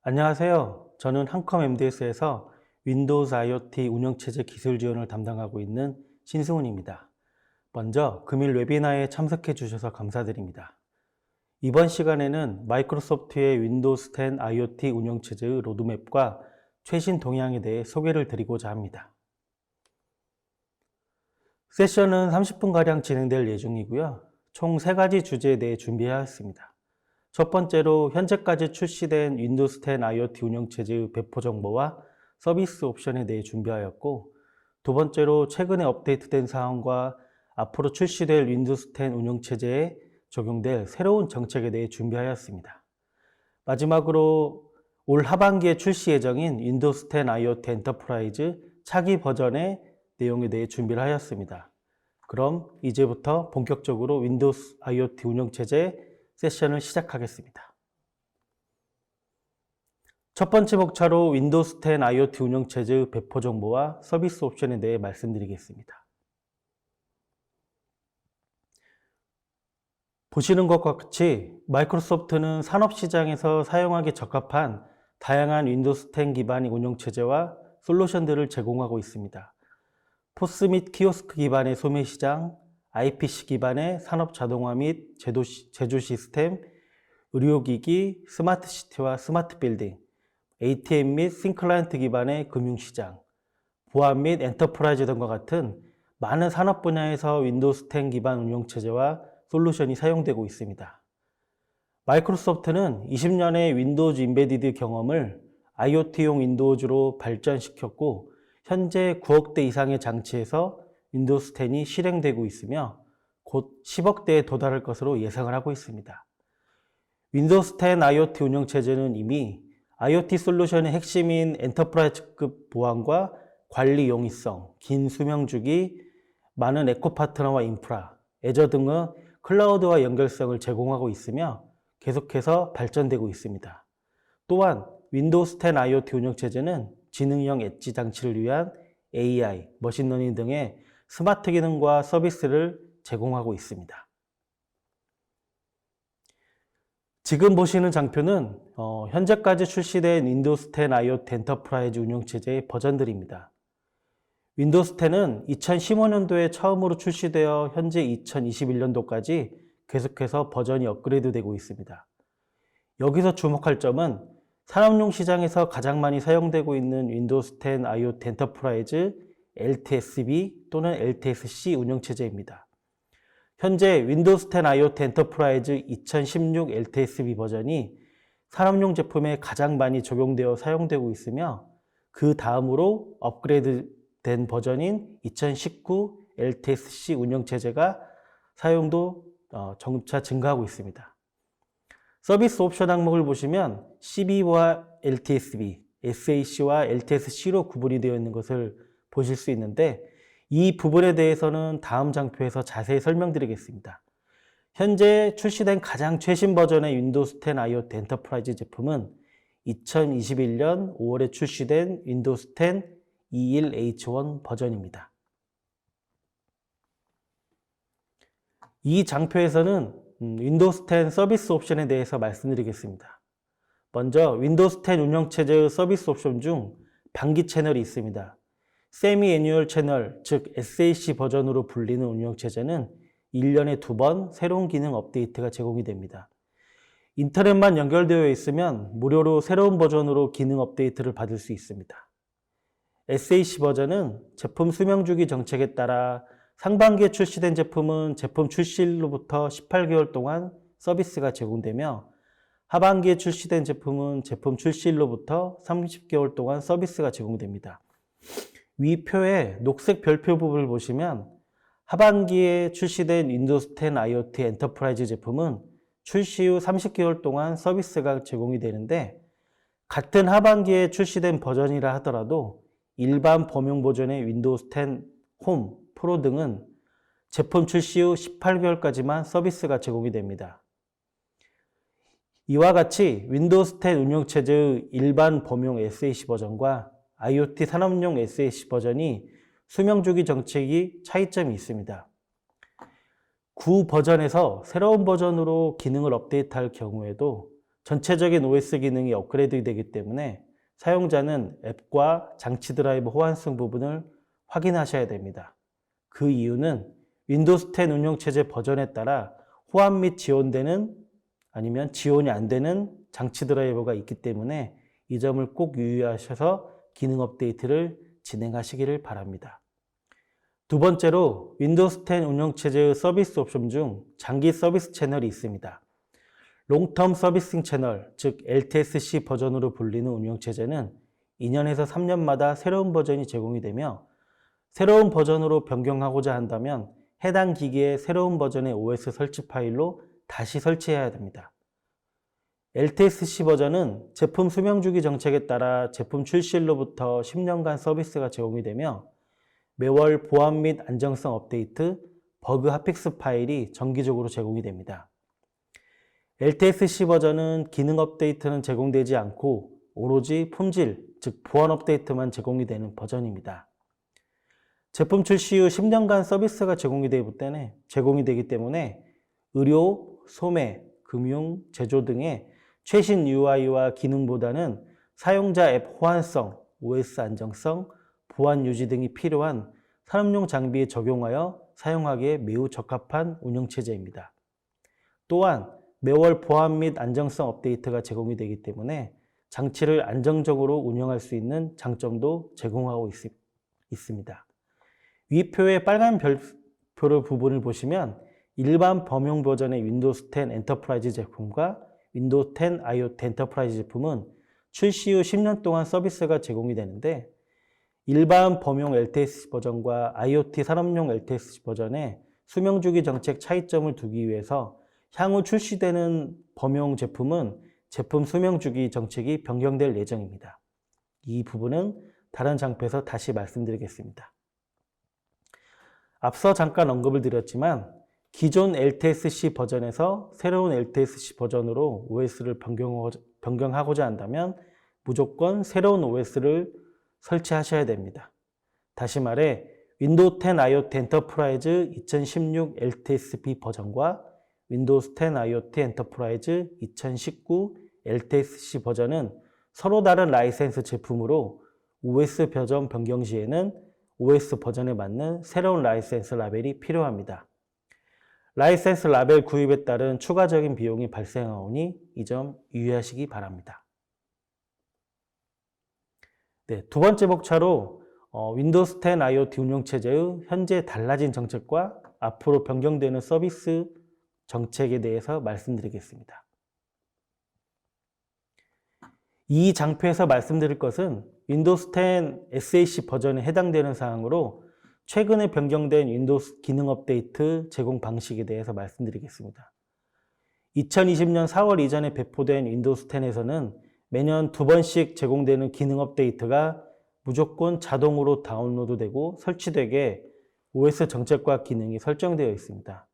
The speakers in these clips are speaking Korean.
안녕하세요. 저는 한컴 MDS에서 윈도우즈 IoT 운영체제 기술 지원을 담당하고 있는 신승훈입니다. 먼저 금일 웨비나에 참석해 주셔서 감사드립니다. 이번 시간에는 마이크로소프트의 윈도우즈 10 IoT 운영체제의 로드맵과 최신 동향에 대해 소개를 드리고자 합니다. 세션은 30분가량 진행될 예정이고요. 총 3가지 주제에 대해 준비하였습니다. 첫 번째로 현재까지 출시된 윈도우즈 10 IoT 운영체제의 배포 정보와 서비스 옵션에 대해 준비하였고, 두 번째로 최근에 업데이트된 사항과 앞으로 출시될 윈도우즈 10 운영체제에 적용될 새로운 정책에 대해 준비하였습니다. 마지막으로 올 하반기에 출시 예정인 윈도우즈 10 IoT 엔터프라이즈 차기 버전의 내용에 대해 준비를 하였습니다. 그럼 이제부터 본격적으로 윈도우즈 IoT 운영체제 세션을 시작하겠습니다. 첫 번째 목차로 윈도우즈 10 IoT 운영체제의 배포 정보와 서비스 옵션에 대해 말씀드리겠습니다. 보시는 것과 같이 마이크로소프트는 산업시장에서 사용하기 적합한 다양한 윈도우즈 10 기반의 운영체제와 솔루션들을 제공하고 있습니다. 포스 및 키오스크 기반의 소매시장, IPC 기반의 산업 자동화 및 제조 시스템, 의료기기, 스마트시티와 스마트 빌딩, ATM 및 싱클라이언트 기반의 금융시장, 보안 및 엔터프라이즈 등과 같은 많은 산업 분야에서 윈도우즈 10 기반 운영체제와 솔루션이 사용되고 있습니다. 마이크로소프트는 20년의 윈도우즈 임베디드 경험을 IoT용 윈도우즈로 발전시켰고, 현재 9억 대 이상의 장치에서 윈도우즈 10이 실행되고 있으며 곧 10억 대에 도달할 것으로 예상을 하고 있습니다. 윈도우즈 10 IoT 운영체제는 이미 IoT 솔루션의 핵심인 엔터프라이즈급 보안과 관리 용이성, 긴 수명주기, 많은 에코 파트너와 인프라, 애저 등의 클라우드와 연결성을 제공하고 있으며 계속해서 발전되고 있습니다. 또한 윈도우즈 10 IoT 운영체제는 지능형 엣지 장치를 위한 AI, 머신러닝 등의 스마트 기능과 서비스를 제공하고 있습니다. 지금 보시는 장표는 현재까지 출시된 윈도우즈 10 IoT 엔터프라이즈 운영체제의 버전들입니다. 윈도우즈 10은 2015년도에 처음으로 출시되어 현재 2021년도까지 계속해서 버전이 업그레이드되고 있습니다. 여기서 주목할 점은 산업용 시장에서 가장 많이 사용되고 있는 윈도우즈 10 IoT 엔터프라이즈 LTSB 또는 LTSC 운영체제입니다. 현재 윈도우즈 10 IoT 엔터프라이즈 2016 LTSB 버전이 산업용 제품에 가장 많이 적용되어 사용되고 있으며, 그 다음으로 업그레이드된 버전인 2019 LTSC 운영체제가 사용도 점차 증가하고 있습니다. 서비스 옵션 항목을 보시면 CB와 LTSB, SAC와 LTSC로 구분이 되어 있는 것을 보실 수 있는데, 이 부분에 대해서는 다음 장표에서 자세히 설명드리겠습니다. 현재 출시된 가장 최신 버전의 윈도우즈 10 IoT 엔터프라이즈 제품은 2021년 5월에 출시된 윈도우즈 10 21H1 버전입니다. 이 장표에서는 윈도우즈 10 서비스 옵션에 대해서 말씀드리겠습니다. 먼저 윈도우즈 10 운영체제의 서비스 옵션 중 반기 채널이 있습니다. 세미 애뉴얼 채널, 즉 SAC 버전으로 불리는 운영체제는 1년에 2번 새로운 기능 업데이트가 제공이 됩니다. 인터넷만 연결되어 있으면 무료로 새로운 버전으로 기능 업데이트를 받을 수 있습니다. SAC 버전은 제품 수명주기 정책에 따라 상반기에 출시된 제품은 제품 출시일로부터 18개월 동안 서비스가 제공되며, 하반기에 출시된 제품은 제품 출시일로부터 30개월 동안 서비스가 제공됩니다. 위 표의 녹색 별표 부분을 보시면 하반기에 출시된 윈도우즈 10 IoT 엔터프라이즈 제품은 출시 후 30개월 동안 서비스가 제공이 되는데, 같은 하반기에 출시된 버전이라 하더라도 일반 범용 버전의 윈도우즈 10 홈, 프로 등은 제품 출시 후 18개월까지만 서비스가 제공이 됩니다. 이와 같이 윈도우즈 10 운영체제의 일반 범용 SAC 버전과 IoT 산업용 SAC 버전이 수명주기 정책이 차이점이 있습니다. 구 버전에서 새로운 버전으로 기능을 업데이트할 경우에도 전체적인 OS 기능이 업그레이드 되기 때문에 사용자는 앱과 장치 드라이버 호환성 부분을 확인하셔야 됩니다. 그 이유는 윈도우스 10 운영체제 버전에 따라 호환 및 지원되는 아니면 지원이 안 되는 장치 드라이버가 있기 때문에 이 점을 꼭 유의하셔서 기능 업데이트를 진행하시기를 바랍니다. 두 번째로 윈도우스 10 운영체제의 서비스 옵션 중 장기 서비스 채널이 있습니다. 롱텀 서비싱 채널, 즉 LTSC 버전으로 불리는 운영체제는 2년에서 3년마다 새로운 버전이 제공이 되며 새로운 버전으로 변경하고자 한다면 해당 기기에 새로운 버전의 OS 설치 파일로 다시 설치해야 됩니다. LTSC 버전은 제품 수명주기 정책에 따라 제품 출시일로부터 10년간 서비스가 제공이 되며 매월 보안 및 안정성 업데이트, 버그 핫픽스 파일이 정기적으로 제공이 됩니다. LTSC 버전은 기능 업데이트는 제공되지 않고 오로지 품질, 즉 보안 업데이트만 제공이 되는 버전입니다. 제품 출시 후 10년간 서비스가 제공이 되기 때문에 의료, 소매, 금융, 제조 등의 최신 UI와 기능보다는 사용자 앱 호환성, OS 안정성, 보안 유지 등이 필요한 산업용 장비에 적용하여 사용하기에 매우 적합한 운영체제입니다. 또한 매월 보안 및 안정성 업데이트가 제공이 되기 때문에 장치를 안정적으로 운영할 수 있는 장점도 제공하고 있습니다. 위 표의 빨간 별표 부분을 보시면 일반 범용 버전의 윈도우스 10 엔터프라이즈 제품과 윈도우스 10 IoT 엔터프라이즈 제품은 출시 후 10년 동안 서비스가 제공이 되는데 일반 범용 LTSC 버전과 IoT 산업용 LTSC 버전의 수명주기 정책 차이점을 두기 위해서 향후 출시되는 범용 제품은 제품 수명주기 정책이 변경될 예정입니다. 이 부분은 다른 장표에서 다시 말씀드리겠습니다. 앞서 잠깐 언급을 드렸지만 기존 LTSC 버전에서 새로운 LTSC 버전으로 OS를 변경하고자 한다면 무조건 새로운 OS를 설치하셔야 됩니다. 다시 말해 윈도우 10 IoT 엔터프라이즈 2016 LTSP 버전과 윈도우스 10 IoT 엔터프라이즈 2019 LTSC 버전은 서로 다른 라이센스 제품으로 OS 버전 변경 시에는 OS 버전에 맞는 새로운 라이센스 라벨이 필요합니다. 라이센스 라벨 구입에 따른 추가적인 비용이 발생하오니 이 점 유의하시기 바랍니다. 네, 두 번째 목차로 윈도우스 10 IoT 운영체제의 현재 달라진 정책과 앞으로 변경되는 서비스 정책에 대해서 말씀드리겠습니다. 이 장표에서 말씀드릴 것은 윈도우스 10 SAC 버전에 해당되는 사항으로 최근에 변경된 윈도우스 기능 업데이트 제공 방식에 대해서 말씀드리겠습니다. 2020년 4월 이전에 배포된 윈도우스 10에서는 매년 2번씩 제공되는 기능 업데이트가 무조건 자동으로 다운로드되고 설치되게 OS 정책과 기능이 설정되어 있습니다.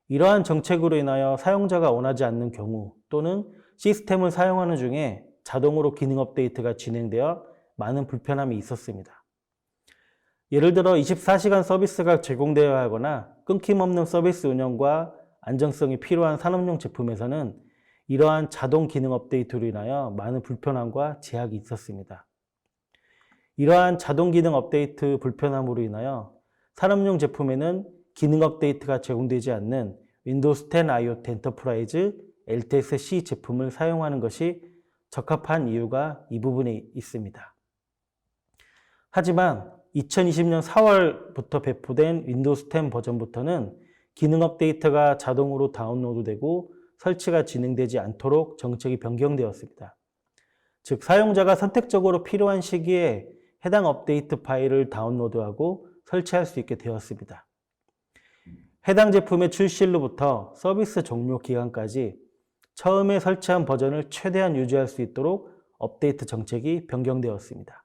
이러한 정책으로 인하여 사용자가 원하지 않는 경우 또는 시스템을 사용하는 중에 자동으로 기능 업데이트가 진행되어 많은 불편함이 있었습니다. 예를 들어 24시간 서비스가 제공되어야 하거나 끊김없는 서비스 운영과 안정성이 필요한 산업용 제품에서는 이러한 자동 기능 업데이트로 인하여 많은 불편함과 제약이 있었습니다. 이러한 자동 기능 업데이트 불편함으로 인하여 산업용 제품에는 기능 업데이트가 제공되지 않는 윈도우스 10 IoT 엔터프라이즈 LTSC 제품을 사용하는 것이 적합한 이유가 이 부분에 있습니다. 하지만 2020년 4월부터 배포된 윈도우스 10 버전부터는 기능 업데이트가 자동으로 다운로드되고 설치가 진행되지 않도록 정책이 변경되었습니다. 즉, 사용자가 선택적으로 필요한 시기에 해당 업데이트 파일을 다운로드하고 설치할 수 있게 되었습니다. 해당 제품의 출시일로부터 서비스 종료 기간까지 처음에 설치한 버전을 최대한 유지할 수 있도록 업데이트 정책이 변경되었습니다.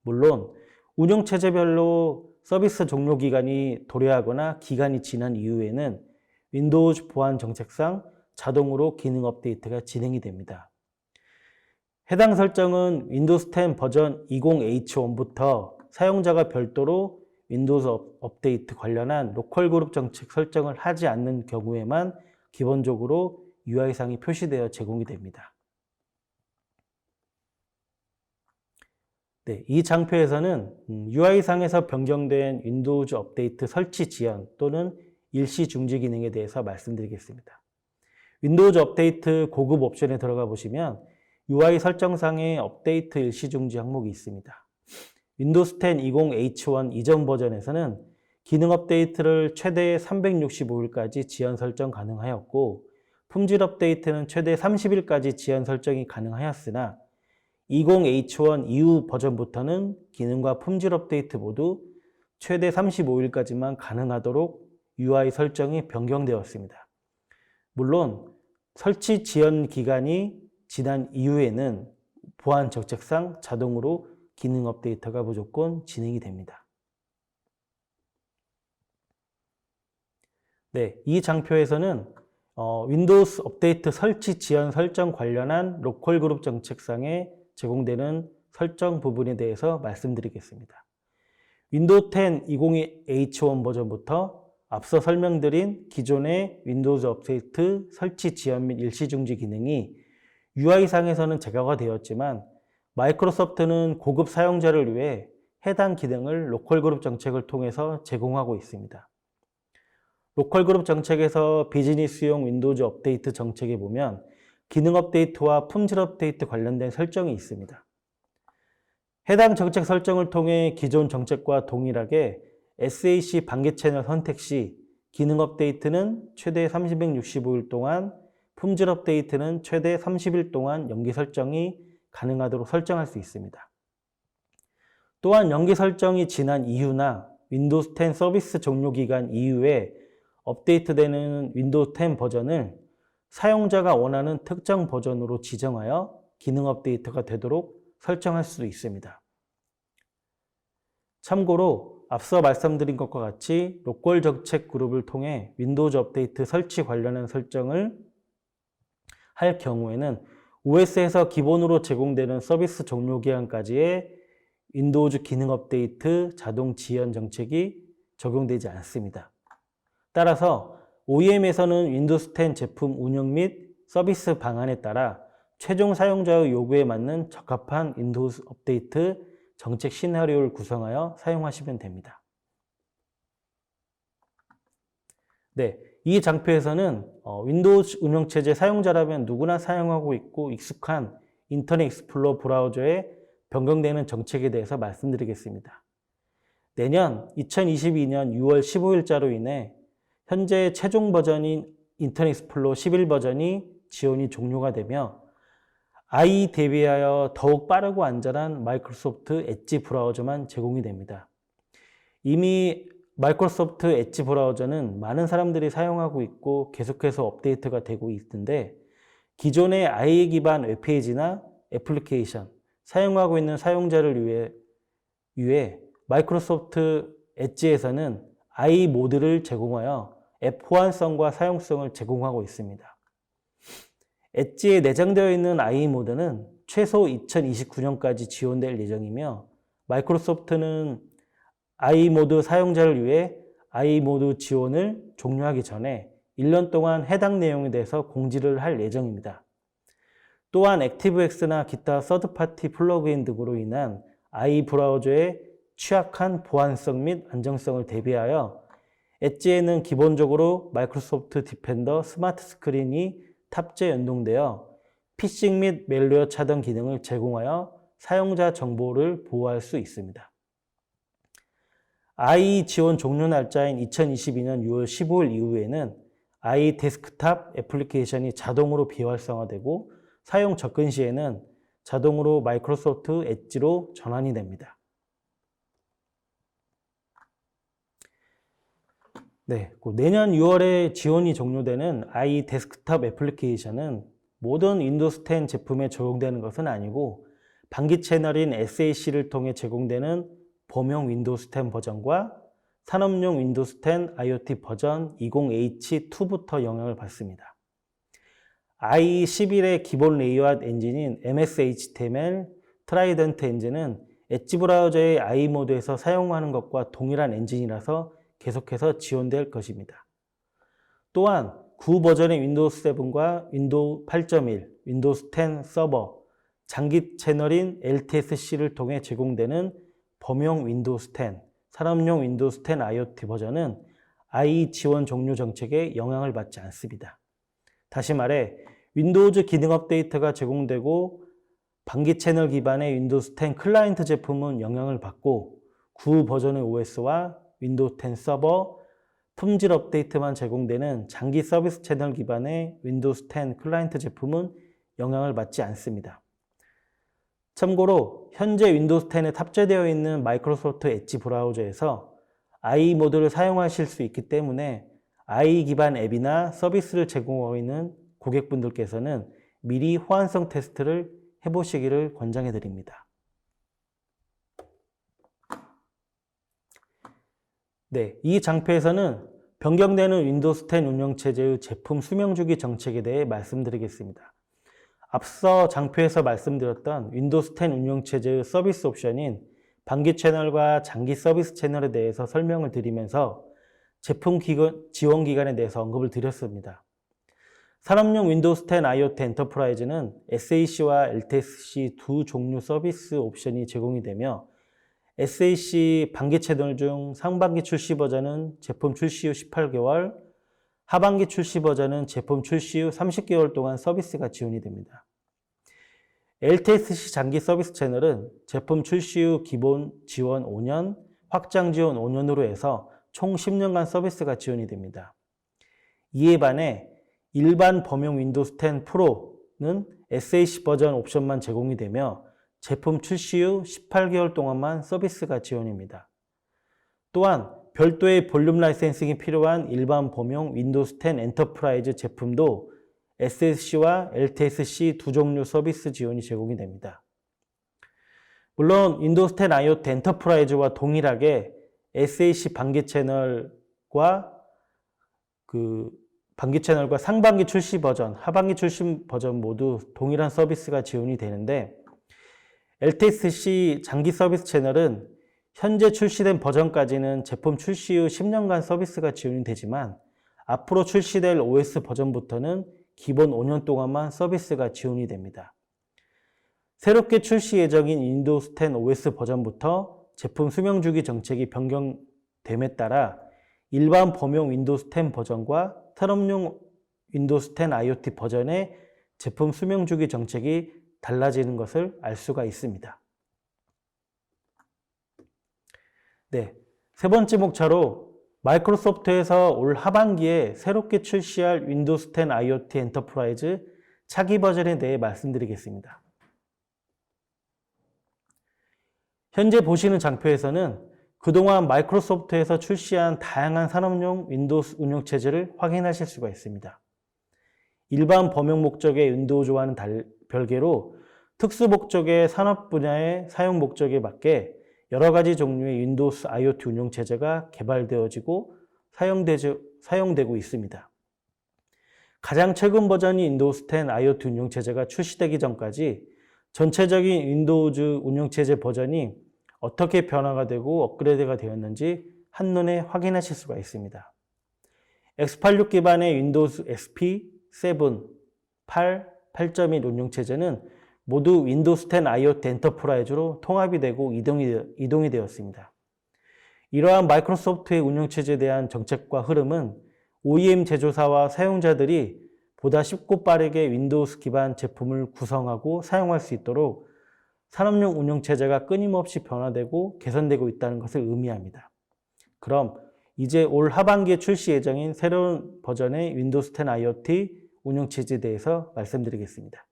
물론 운영체제별로 서비스 종료 기간이 도래하거나 기간이 지난 이후에는 윈도우즈 보안 정책상 자동으로 기능 업데이트가 진행이 됩니다. 해당 설정은 윈도우스 10 버전 20H1부터 사용자가 별도로 윈도우즈 업데이트 관련한 로컬 그룹 정책 설정을 하지 않는 경우에만 기본적으로 UI상이 표시되어 제공이 됩니다. 네, 이 장표에서는 UI상에서 변경된 윈도우즈 업데이트 설치 지연 또는 일시 중지 기능에 대해서 말씀드리겠습니다. 윈도우즈 업데이트 고급 옵션에 들어가 보시면 UI 설정상의 업데이트 일시 중지 항목이 있습니다. 윈도우스 10 20H1 이전 버전에서는 기능 업데이트를 최대 365일까지 지연 설정 가능하였고, 품질 업데이트는 최대 30일까지 지연 설정이 가능하였으나 20H1 이후 버전부터는 기능과 품질 업데이트 모두 최대 35일까지만 가능하도록 UI 설정이 변경되었습니다. 물론 설치 지연 기간이 지난 이후에는 보안 정책상 자동으로 기능 업데이트가 무조건 진행이 됩니다. 네, 이 장표에서는 윈도우스 업데이트 설치 지연 설정 관련한 로컬 그룹 정책상에 제공되는 설정 부분에 대해서 말씀드리겠습니다. 윈도우 10 20H1 버전부터 앞서 설명드린 기존의 윈도우즈 업데이트 설치 지연 및 일시 중지 기능이 UI상에서는 제거가 되었지만 마이크로소프트는 고급 사용자를 위해 해당 기능을 로컬 그룹 정책을 통해서 제공하고 있습니다. 로컬 그룹 정책에서 비즈니스용 윈도우즈 업데이트 정책에 보면 기능 업데이트와 품질 업데이트 관련된 설정이 있습니다. 해당 정책 설정을 통해 기존 정책과 동일하게 SAC 반기 채널 선택 시 기능 업데이트는 최대 365일 동안, 품질 업데이트는 최대 30일 동안 연기 설정이 가능하도록 설정할 수 있습니다. 또한 연기 설정이 지난 이후나 윈도우스 10 서비스 종료 기간 이후에 업데이트되는 윈도우 10 버전을 사용자가 원하는 특정 버전으로 지정하여 기능 업데이트가 되도록 설정할 수도 있습니다. 참고로 앞서 말씀드린 것과 같이 로컬 정책 그룹을 통해 윈도우즈 업데이트 설치 관련한 설정을 할 경우에는 OS에서 기본으로 제공되는 서비스 종료 기간까지의 윈도우즈 기능 업데이트 자동 지연 정책이 적용되지 않습니다. 따라서 OEM에서는 윈도우스 10 제품 운영 및 서비스 방안에 따라 최종 사용자의 요구에 맞는 적합한 윈도우스 업데이트 정책 시나리오를 구성하여 사용하시면 됩니다. 네, 이 장표에서는 윈도우즈 운영체제 사용자라면 누구나 사용하고 있고 익숙한 인터넷 익스플로러 브라우저에 변경되는 정책에 대해서 말씀드리겠습니다. 내년 2022년 6월 15일자로 인해 현재 최종 버전인 인터넷 익스플로러 11 버전이 지원이 종료가 되며 IE 대비하여 더욱 빠르고 안전한 마이크로소프트 엣지 브라우저만 제공이 됩니다. 이미 마이크로소프트 엣지 브라우저는 많은 사람들이 사용하고 있고 계속해서 업데이트가 되고 있는데, 기존의 IE 기반 웹페이지나 애플리케이션 사용하고 있는 사용자를 위해 마이크로소프트 엣지에서는 IE 모드를 제공하여 앱 호환성과 사용성을 제공하고 있습니다. 엣지에 내장되어 있는 IE 모드는 최소 2029년까지 지원될 예정이며, 마이크로소프트는 IE 모드 사용자를 위해 IE 모드 지원을 종료하기 전에 1년 동안 해당 내용에 대해서 공지를 할 예정입니다. 또한 액티브엑스나 기타 서드파티 플러그인 등으로 인한 IE 브라우저의 취약한 보안성 및 안정성을 대비하여 엣지에는 기본적으로 마이크로소프트 디펜더 스마트 스크린이 탑재 연동되어 피싱 및 멜웨어 차단 기능을 제공하여 사용자 정보를 보호할 수 있습니다. IE 지원 종료 날짜인 2022년 6월 15일 이후에는 IE 데스크탑 애플리케이션이 자동으로 비활성화되고 사용 접근 시에는 자동으로 마이크로소프트 엣지로 전환이 됩니다. 네, 내년 6월에 지원이 종료되는 IE 데스크탑 애플리케이션은 모든 윈도우스 10 제품에 적용되는 것은 아니고 반기 채널인 SAC를 통해 제공되는 범용 윈도우스 10 버전과 산업용 윈도우스 10 IoT 버전 20H2부터 영향을 받습니다. IE 11의 기본 레이아웃 엔진인 MS-HTML 트라이던트 엔진은 엣지 브라우저의 IE 모드에서 사용하는 것과 동일한 엔진이라서 계속해서 지원될 것입니다. 또한 구 버전의 윈도우스 7과 윈도우 8.1, 윈도우스 10 서버, 장기 채널인 LTSC를 통해 제공되는 범용 윈도우스 10, 산업용 윈도우스 10 IoT 버전은 IE 지원 종료 정책에 영향을 받지 않습니다. 다시 말해 윈도우즈 기능 업데이트가 제공되고 반기 채널 기반의 윈도우스 10 클라이언트 제품은 영향을 받고 구 버전의 OS와 윈도우 10 서버, 품질 업데이트만 제공되는 장기 서비스 채널 기반의 윈도우스 10 클라이언트 제품은 영향을 받지 않습니다. 참고로 현재 윈도우스 10에 탑재되어 있는 마이크로소프트 엣지 브라우저에서 IE 모드를 사용하실 수 있기 때문에 IE 기반 앱이나 서비스를 제공하고 있는 고객분들께서는 미리 호환성 테스트를 해보시기를 권장해 드립니다. 네, 이 장표에서는 변경되는 윈도우스 10 운영체제의 제품 수명주기 정책에 대해 말씀드리겠습니다. 앞서 장표에서 말씀드렸던 윈도우스 10 운영체제의 서비스 옵션인 반기 채널과 장기 서비스 채널에 대해서 설명을 드리면서 제품 지원 기간에 대해서 언급을 드렸습니다. 산업용 윈도우스 10 IoT 엔터프라이즈는 SAC와 LTSC 두 종류 서비스 옵션이 제공이 되며 SAC 반기 채널 중 상반기 출시 버전은 제품 출시 후 18개월, 하반기 출시 버전은 제품 출시 후 30개월 동안 서비스가 지원이 됩니다. LTSC 장기 서비스 채널은 제품 출시 후 기본 지원 5년, 확장 지원 5년으로 해서 총 10년간 서비스가 지원이 됩니다. 이에 반해 일반 범용 윈도우스 10 프로는 SAC 버전 옵션만 제공이 되며 제품 출시 후 18개월 동안만 서비스가 지원입니다. 또한 별도의 볼륨 라이센싱이 필요한 일반 범용 윈도우스 10 엔터프라이즈 제품도 SSC와 LTSC 두 종류 서비스 지원이 제공이 됩니다. 물론 윈도우스 10 IoT 엔터프라이즈와 동일하게 SAC 반기 채널과 상반기 출시 버전, 하반기 출시 버전 모두 동일한 서비스가 지원이 되는데 LTSC 장기 서비스 채널은 현재 출시된 버전까지는 제품 출시 후 10년간 서비스가 지원이 되지만 앞으로 출시될 OS 버전부터는 기본 5년 동안만 서비스가 지원이 됩니다. 새롭게 출시 예정인 윈도우스 10 OS 버전부터 제품 수명주기 정책이 변경됨에 따라 일반 범용 윈도우스 10 버전과 산업용 윈도우스 10 IoT 버전의 제품 수명주기 정책이 달라지는 것을 알 수가 있습니다. 네, 세 번째 목차로 마이크로소프트에서 올 하반기에 새롭게 출시할 윈도우스 10 IoT 엔터프라이즈 차기 버전에 대해 말씀드리겠습니다. 현재 보시는 장표에서는 그동안 마이크로소프트에서 출시한 다양한 산업용 윈도우스 운영체제를 확인하실 수가 있습니다. 일반 범용 목적의 윈도우즈와는 별개로 특수 목적의 산업 분야의 사용 목적에 맞게 여러 가지 종류의 윈도우스 IoT 운영체제가 개발되어지고 사용되고 있습니다. 가장 최근 버전인 윈도우스 10 IoT 운영체제가 출시되기 전까지 전체적인 윈도우즈 운영체제 버전이 어떻게 변화가 되고 업그레이드가 되었는지 한눈에 확인하실 수가 있습니다. X86 기반의 윈도우스 XP, 7, 8, 8.1 운영체제는 모두 윈도우스 10 IoT 엔터프라이즈로 통합이 되고 이동이 되었습니다. 이러한 마이크로소프트의 운영체제에 대한 정책과 흐름은 OEM 제조사와 사용자들이 보다 쉽고 빠르게 윈도우스 기반 제품을 구성하고 사용할 수 있도록 산업용 운영체제가 끊임없이 변화되고 개선되고 있다는 것을 의미합니다. 그럼 이제 올 하반기에 출시 예정인 새로운 버전의 윈도우스 10 IoT 운영체제에 대해서 말씀드리겠습니다.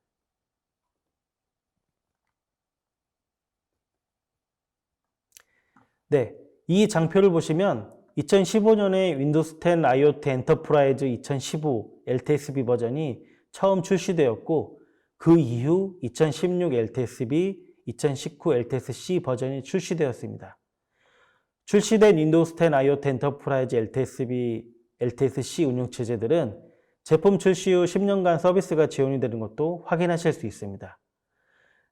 네, 이 장표를 보시면 2015년에 윈도우스 10 IoT 엔터프라이즈 2015 LTSB 버전이 처음 출시되었고 그 이후 2016 LTSB, 2019 LTSC 버전이 출시되었습니다. 출시된 윈도우스 10 IoT 엔터프라이즈 LTSB, LTSC 운영체제들은 제품 출시 후 10년간 서비스가 지원이 되는 것도 확인하실 수 있습니다.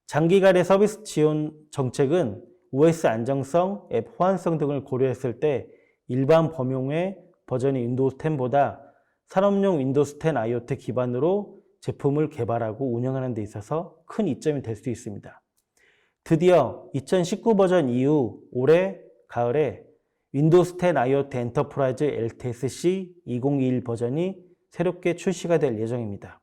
장기간의 서비스 지원 정책은 OS 안정성, 앱 호환성 등을 고려했을 때 일반 범용의 버전이 윈도우스 10보다 산업용 윈도우스 10 IoT 기반으로 제품을 개발하고 운영하는 데 있어서 큰 이점이 될 수 있습니다. 드디어 2019 버전 이후 올해 가을에 윈도우스 10 IoT 엔터프라이즈 LTSC 2021 버전이 새롭게 출시가 될 예정입니다.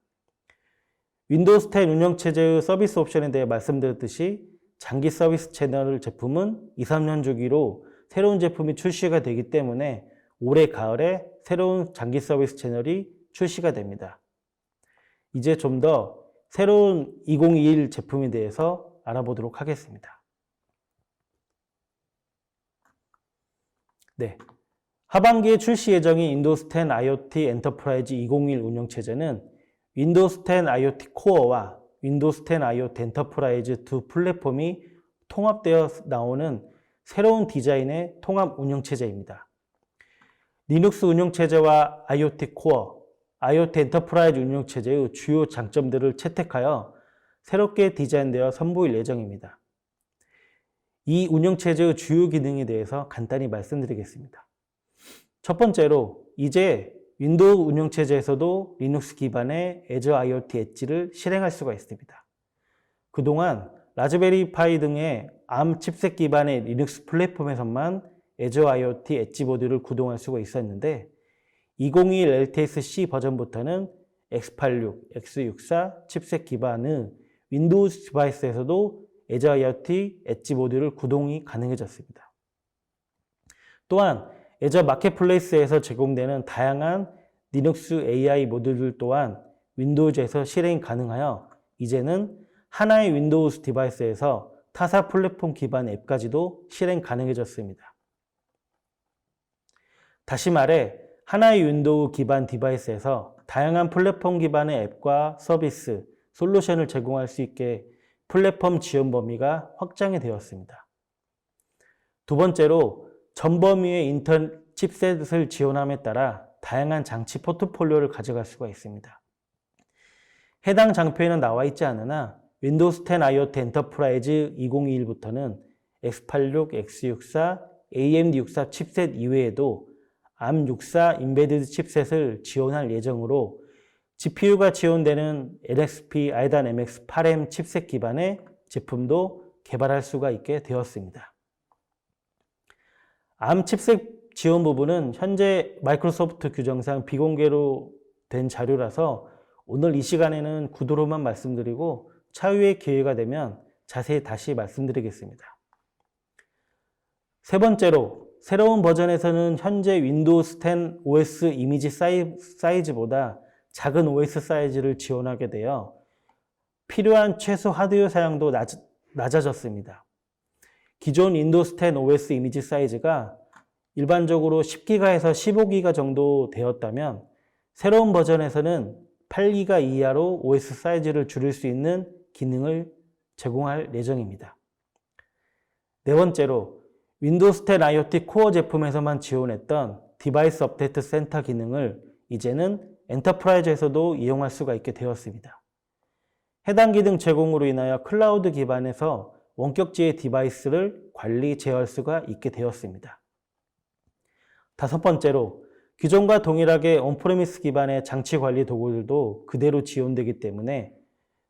윈도우스 10 운영체제의 서비스 옵션에 대해 말씀드렸듯이 장기 서비스 채널 제품은 2, 3년 주기로 새로운 제품이 출시가 되기 때문에 올해 가을에 새로운 장기 서비스 채널이 출시가 됩니다. 이제 좀 더 새로운 2021 제품에 대해서 알아보도록 하겠습니다. 네, 하반기에 출시 예정인 윈도우스 10 IoT 엔터프라이즈 2021 운영체제는 윈도우스 10 IoT 코어와 윈도우스 10 IoT 엔터프라이즈 두 플랫폼이 통합되어 나오는 새로운 디자인의 통합 운영체제입니다. 리눅스 운영체제와 IoT 코어, IoT 엔터프라이즈 운영체제의 주요 장점들을 채택하여 새롭게 디자인되어 선보일 예정입니다. 이 운영체제의 주요 기능에 대해서 간단히 말씀드리겠습니다. 첫 번째로 이제 윈도우 운영체제에서도 리눅스 기반의 Azure IoT 엣지를 실행할 수가 있습니다. 그동안 라즈베리 파이 등의 ARM 칩셋 기반의 리눅스 플랫폼에서만 Azure IoT 엣지 보드를 구동할 수가 있었는데 2021 LTSC 버전부터는 X86, X64 칩셋 기반의 윈도우 디바이스에서도 Azure IoT 엣지 보드를 구동이 가능해졌습니다. 또한 Azure 마켓플레이스에서 제공되는 다양한 리눅스 AI 모듈들 또한 윈도우즈에서 실행이 가능하여 이제는 하나의 윈도우스 디바이스에서 타사 플랫폼 기반 앱까지도 실행 가능해졌습니다. 다시 말해 하나의 윈도우 기반 디바이스에서 다양한 플랫폼 기반의 앱과 서비스, 솔루션을 제공할 수 있게 플랫폼 지원 범위가 확장이 되었습니다. 두 번째로 전 범위의 인턴 칩셋을 지원함에 따라 다양한 장치 포트폴리오를 가져갈 수가 있습니다. 해당 장표에는 나와 있지 않으나 윈도우스 10 IoT 엔터프라이즈 2021부터는 X86, X64, AMD64 칩셋 이외에도 ARM64 인베디드 칩셋을 지원할 예정으로 GPU가 지원되는 NXP 아이단 MX8M 칩셋 기반의 제품도 개발할 수가 있게 되었습니다. ARM 칩셋 지원 부분은 현재 마이크로소프트 규정상 비공개로 된 자료라서 오늘 이 시간에는 구도로만 말씀드리고 차후에 기회가 되면 자세히 다시 말씀드리겠습니다. 세 번째로 새로운 버전에서는 현재 윈도우스 10 OS 이미지 사이즈보다 작은 OS 사이즈를 지원하게 되어 필요한 최소 하드웨어 사용도 낮아졌습니다. 기존 윈도우스 10 OS 이미지 사이즈가 일반적으로 10기가에서 15기가 정도 되었다면 새로운 버전에서는 8기가 이하로 OS 사이즈를 줄일 수 있는 기능을 제공할 예정입니다. 네 번째로 윈도우스 10 IoT 코어 제품에서만 지원했던 디바이스 업데이트 센터 기능을 이제는 엔터프라이즈에서도 이용할 수가 있게 되었습니다. 해당 기능 제공으로 인하여 클라우드 기반에서 원격지의 디바이스를 관리, 제어할 수가 있게 되었습니다. 다섯 번째로 기존과 동일하게 온프레미스 기반의 장치 관리 도구들도 그대로 지원되기 때문에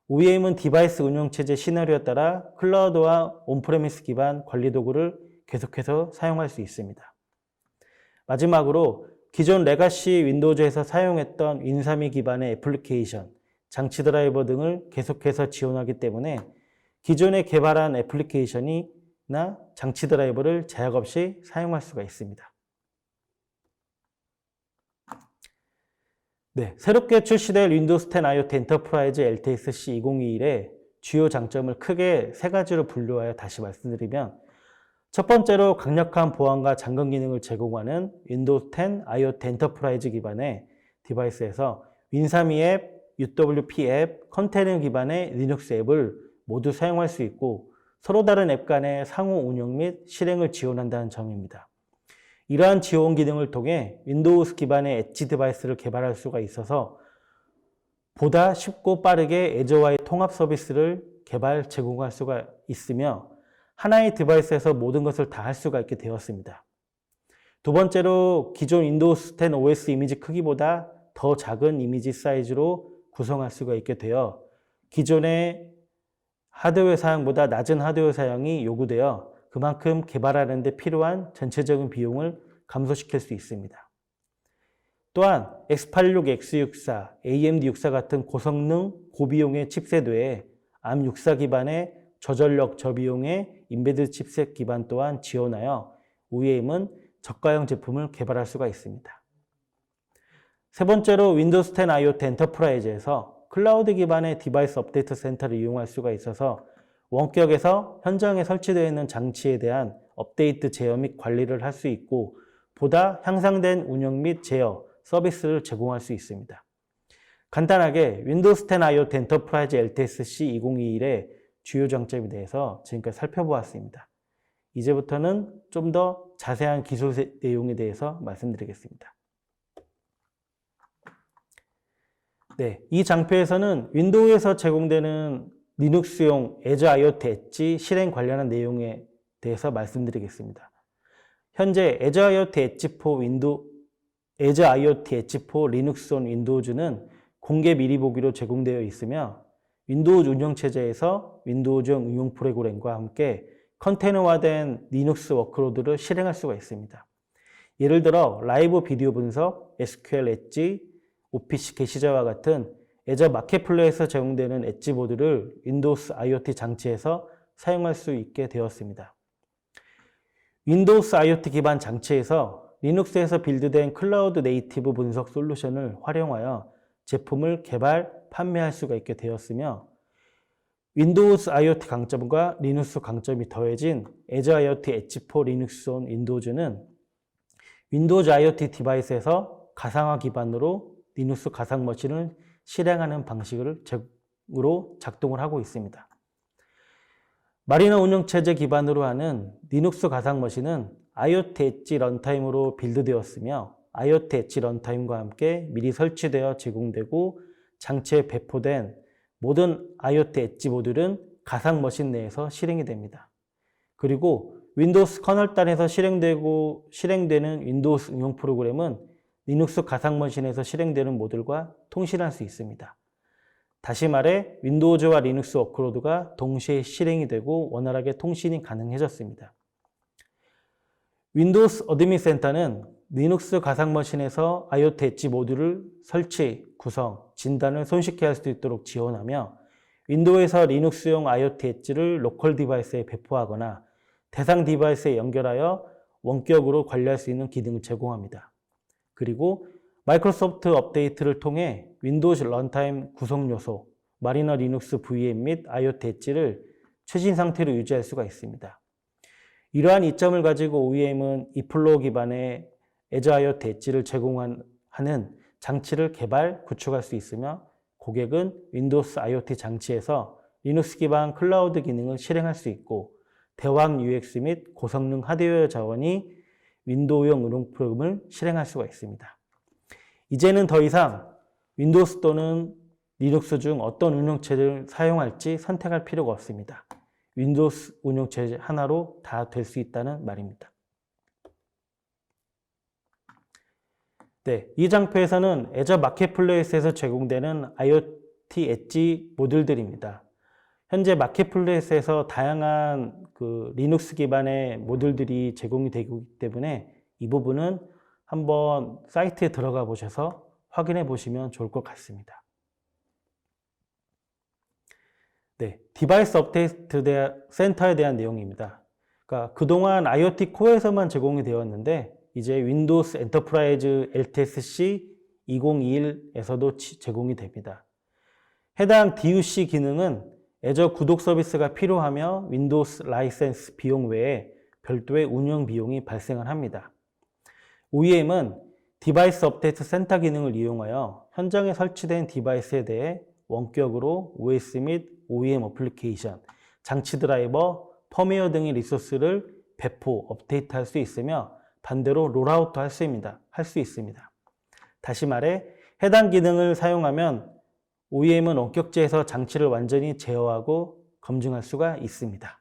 OEM은 디바이스 운영체제 시나리오에 따라 클라우드와 온프레미스 기반 관리 도구를 계속해서 사용할 수 있습니다. 마지막으로 기존 레가시 윈도우즈에서 사용했던 윈32 기반의 애플리케이션, 장치 드라이버 등을 계속해서 지원하기 때문에 기존에 개발한 애플리케이션이나 장치 드라이버를 제약 없이 사용할 수가 있습니다. 네, 새롭게 출시될 윈도우스 10 IoT 엔터프라이즈 LTSC 2021의 주요 장점을 크게 세 가지로 분류하여 다시 말씀드리면 첫 번째로 강력한 보안과 잠금 기능을 제공하는 윈도우스 10 IoT 엔터프라이즈 기반의 디바이스에서 윈32 앱, UWP 앱, 컨테이너 기반의 리눅스 앱을 모두 사용할 수 있고 서로 다른 앱 간의 상호 운영 및 실행을 지원한다는 점입니다. 이러한 지원 기능을 통해 윈도우스 기반의 엣지 디바이스를 개발할 수가 있어서 보다 쉽고 빠르게 애저와의 통합 서비스를 제공할 수가 있으며 하나의 디바이스에서 모든 것을 다 할 수가 있게 되었습니다. 두 번째로 기존 윈도우스 10 OS 이미지 크기보다 더 작은 이미지 사이즈로 구성할 수가 있게 되어 기존의 하드웨어 사양보다 낮은 하드웨어 사양이 요구되어 그만큼 개발하는 데 필요한 전체적인 비용을 감소시킬 수 있습니다. 또한 X86, X64, AMD64 같은 고성능, 고비용의 칩셋 외에 ARM64 기반의 저전력, 저비용의 인베드 칩셋 기반 또한 지원하여 OEM은 저가형 제품을 개발할 수가 있습니다. 세 번째로 윈도우즈 10 IoT 엔터프라이즈에서 클라우드 기반의 디바이스 업데이트 센터를 이용할 수가 있어서 원격에서 현장에 설치되어 있는 장치에 대한 업데이트 제어 및 관리를 할 수 있고 보다 향상된 운영 및 제어, 서비스를 제공할 수 있습니다. 간단하게 윈도우즈 10 IoT 엔터프라이즈 LTSC 2021의 주요 장점에 대해서 지금까지 살펴보았습니다. 이제부터는 좀 더 자세한 기술 내용에 대해서 말씀드리겠습니다. 네, 이 장표에서는 윈도우에서 제공되는 리눅스용 Edge IoT 엣지 실행 관련한 내용에 대해서 말씀드리겠습니다. 현재 Edge IoT 엣지 포 리눅스 온 윈도우즈는 공개 미리 보기로 제공되어 있으며 윈도우즈 운영체제에서 윈도우즈용 응용 프로그램과 함께 컨테이너화된 리눅스 워크로드를 실행할 수가 있습니다. 예를 들어 라이브 비디오 분석, SQL 엣지, OPC 게시자와 같은 애저 마켓플레이스에서 제공되는 엣지 보드를 윈도우스 IoT 장치에서 사용할 수 있게 되었습니다. 윈도우스 IoT 기반 장치에서 리눅스에서 빌드된 클라우드 네이티브 분석 솔루션을 활용하여 제품을 개발, 판매할 수가 있게 되었으며 윈도우스 IoT 강점과 리눅스 강점이 더해진 Edge IoT 엣지4 리눅스 온 윈도우즈는 윈도우즈 IoT 디바이스에서 가상화 기반으로 리눅스 가상 머신을 실행하는 방식으로 작동을 하고 있습니다. 마리너 운영체제 기반으로 하는 리눅스 가상 머신은 IoT 엣지 런타임으로 빌드되었으며 IoT 엣지 런타임과 함께 미리 설치되어 제공되고 장치에 배포된 모든 IoT 엣지 모듈은 가상 머신 내에서 실행이 됩니다. 그리고 윈도우스 커널 단에서 실행되는 윈도우스 응용 프로그램은 리눅스 가상 머신에서 실행되는 모듈과 통신할 수 있습니다. 다시 말해 윈도우즈와 리눅스 워크로드가 동시에 실행이 되고 원활하게 통신이 가능해졌습니다. 윈도우스 어드민 센터는 리눅스 가상 머신에서 IoT 엣지 모듈을 설치, 구성, 진단을 손쉽게 할 수 있도록 지원하며 윈도우에서 리눅스용 IoT 엣지를 로컬 디바이스에 배포하거나 대상 디바이스에 연결하여 원격으로 관리할 수 있는 기능을 제공합니다. 그리고 마이크로소프트 업데이트를 통해 윈도우즈 런타임 구성 요소, 마리너 리눅스 VM 및 IoT 엣지를 최신 상태로 유지할 수가 있습니다. 이러한 이점을 가지고 OEM은 e플로우 기반의 Edge IoT 엣지를 제공하는 장치를 개발, 구축할 수 있으며 고객은 윈도우스 IoT 장치에서 리눅스 기반 클라우드 기능을 실행할 수 있고 대왕 UX 및 고성능 하드웨어 자원이 윈도우용 응용 프로그램을 실행할 수가 있습니다. 이제는 더 이상 윈도우스 또는 리눅스 중 어떤 운영체제를 사용할지 선택할 필요가 없습니다. 윈도우스 운영체제 하나로 다 될 수 있다는 말입니다. 네, 이 장표에서는 애저 마켓플레이스에서 제공되는 IoT 엣지 모듈들입니다. 현재 마켓플레이스에서 다양한 리눅스 기반의 모듈들이 제공이 되고 있기 때문에 이 부분은 한번 사이트에 들어가 보셔서 확인해 보시면 좋을 것 같습니다. 네, 디바이스 업데이트 센터에 대한 내용입니다. 그러니까 그동안 IoT 코어에서만 제공이 되었는데 이제 윈도우스 엔터프라이즈 LTSC 2021에서도 제공이 됩니다. 해당 DUC 기능은 애저 구독 서비스가 필요하며 윈도우스 라이센스 비용 외에 별도의 운영 비용이 발생을 합니다. OEM은 디바이스 업데이트 센터 기능을 이용하여 현장에 설치된 디바이스에 대해 원격으로 OS 및 OEM 어플리케이션, 장치 드라이버, 펌웨어 등의 리소스를 배포, 업데이트할 수 있으며 반대로 롤아웃도 할 수 있습니다. 다시 말해 해당 기능을 사용하면 OEM은 원격지에서 장치를 완전히 제어하고 검증할 수가 있습니다.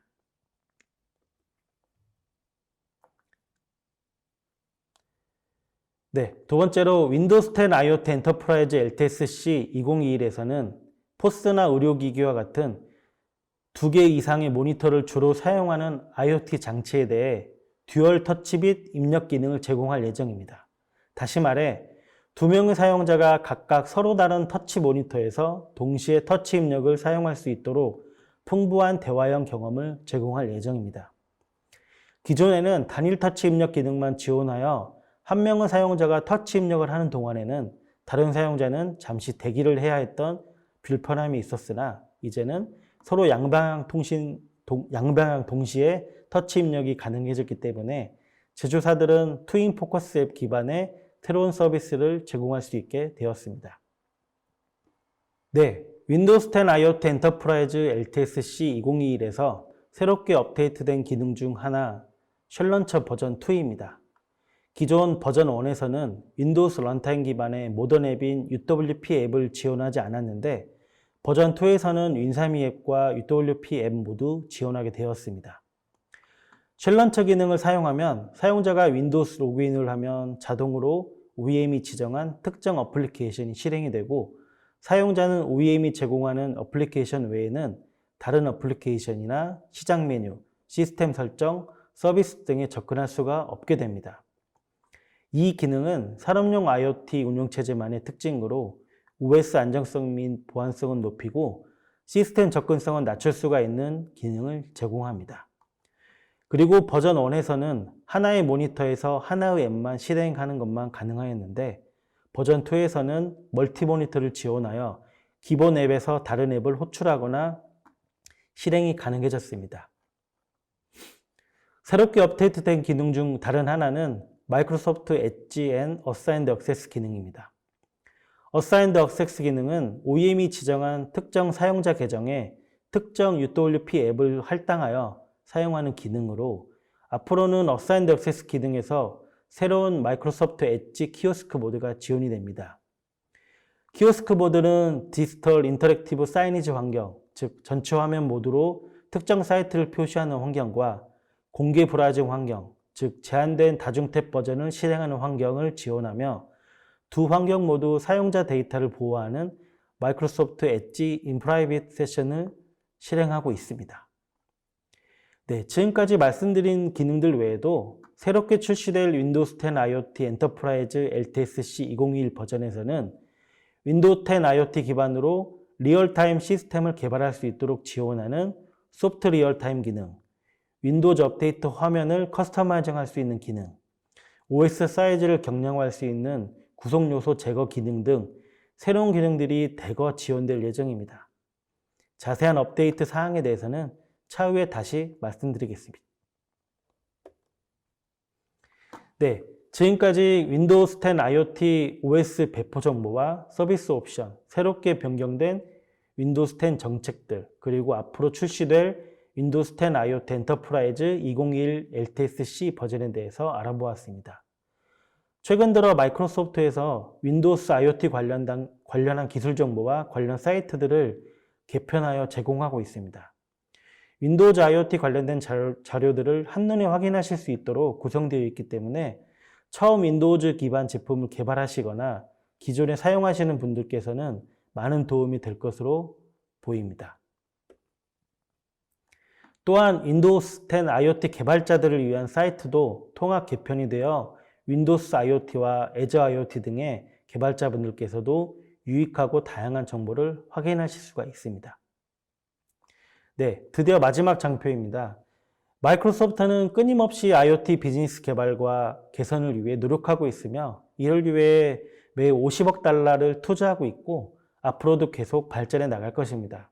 네, 두 번째로 윈도우즈 10 IoT 엔터프라이즈 LTSC 2021에서는 포스나 의료기기와 같은 2개 이상의 모니터를 주로 사용하는 IoT 장치에 대해 듀얼 터치 및 입력 기능을 제공할 예정입니다. 다시 말해 2명의 사용자가 각각 서로 다른 터치 모니터에서 동시에 터치 입력을 사용할 수 있도록 풍부한 대화형 경험을 제공할 예정입니다. 기존에는 단일 터치 입력 기능만 지원하여 한 명의 사용자가 터치 입력을 하는 동안에는 다른 사용자는 잠시 대기를 해야 했던 불편함이 있었으나 이제는 서로 양방향 동시에 터치 입력이 가능해졌기 때문에 제조사들은 트윈 포커스 앱 기반의 새로운 서비스를 제공할 수 있게 되었습니다. 네, 윈도우즈 10 IoT 엔터프라이즈 LTSC 2021에서 새롭게 업데이트된 기능 중 하나, 쉘런처 버전 2입니다. 기존 버전 1에서는 윈도우스 런타임 기반의 모던 앱인 UWP 앱을 지원하지 않았는데 버전 2에서는 윈사미 앱과 UWP 앱 모두 지원하게 되었습니다. 쉘런처 기능을 사용하면 사용자가 윈도우스 로그인을 하면 자동으로 OEM이 지정한 특정 어플리케이션이 실행이 되고 사용자는 OEM이 제공하는 어플리케이션 외에는 다른 어플리케이션이나 시작 메뉴, 시스템 설정, 서비스 등에 접근할 수가 없게 됩니다. 이 기능은 산업용 IoT 운영체제만의 특징으로 OS 안정성 및 보안성은 높이고 시스템 접근성은 낮출 수가 있는 기능을 제공합니다. 그리고 버전 1에서는 하나의 모니터에서 하나의 앱만 실행하는 것만 가능하였는데 버전 2에서는 멀티 모니터를 지원하여 기본 앱에서 다른 앱을 호출하거나 실행이 가능해졌습니다. 새롭게 업데이트된 기능 중 다른 하나는 마이크로소프트 엣지 앤 어사인드 액세스 기능입니다. 어사인드 액세스 기능은 OEM이 지정한 특정 사용자 계정에 특정 UWP 앱을 할당하여 사용하는 기능으로 앞으로는 어사인드 액세스 기능에서 새로운 마이크로소프트 엣지 키오스크 모드가 지원이 됩니다. 키오스크 모드는 디지털 인터랙티브 사이니지 환경, 즉 전체 화면 모드로 특정 사이트를 표시하는 환경과 공개 브라우징 환경, 즉 제한된 다중 탭 버전을 실행하는 환경을 지원하며 두 환경 모두 사용자 데이터를 보호하는 마이크로소프트 엣지 인프라이빗 세션을 실행하고 있습니다. 네, 지금까지 말씀드린 기능들 외에도 새롭게 출시될 윈도우즈 10 IoT 엔터프라이즈 LTSC 2021 버전에서는 윈도우 10 IoT 기반으로 리얼타임 시스템을 개발할 수 있도록 지원하는 소프트 리얼타임 기능, 윈도우즈 업데이트 화면을 커스터마이징 할 수 있는 기능, OS 사이즈를 경량화할 수 있는 구성 요소 제거 기능 등 새로운 기능들이 대거 지원될 예정입니다. 자세한 업데이트 사항에 대해서는 차후에 다시 말씀드리겠습니다. 네, 지금까지 윈도우즈 10 IoT OS 배포 정보와 서비스 옵션, 새롭게 변경된 윈도우즈 10 정책들, 그리고 앞으로 출시될 윈도우즈 10 IoT 엔터프라이즈 2021 LTSC 버전에 대해서 알아보았습니다. 최근 들어 마이크로소프트에서 윈도우스 IoT 관련한 기술 정보와 관련 사이트들을 개편하여 제공하고 있습니다. 윈도우즈 IoT 관련된 자료들을 한눈에 확인하실 수 있도록 구성되어 있기 때문에 처음 윈도우즈 기반 제품을 개발하시거나 기존에 사용하시는 분들께서는 많은 도움이 될 것으로 보입니다. 또한 윈도우즈 10 IoT 개발자들을 위한 사이트도 통합 개편이 되어 윈도우스 IoT와 애저 IoT 등의 개발자분들께서도 유익하고 다양한 정보를 확인하실 수가 있습니다. 네, 드디어 마지막 장표입니다. 마이크로소프트는 끊임없이 IoT 비즈니스 개발과 개선을 위해 노력하고 있으며 이를 위해 매 50억 달러를 투자하고 있고 앞으로도 계속 발전해 나갈 것입니다.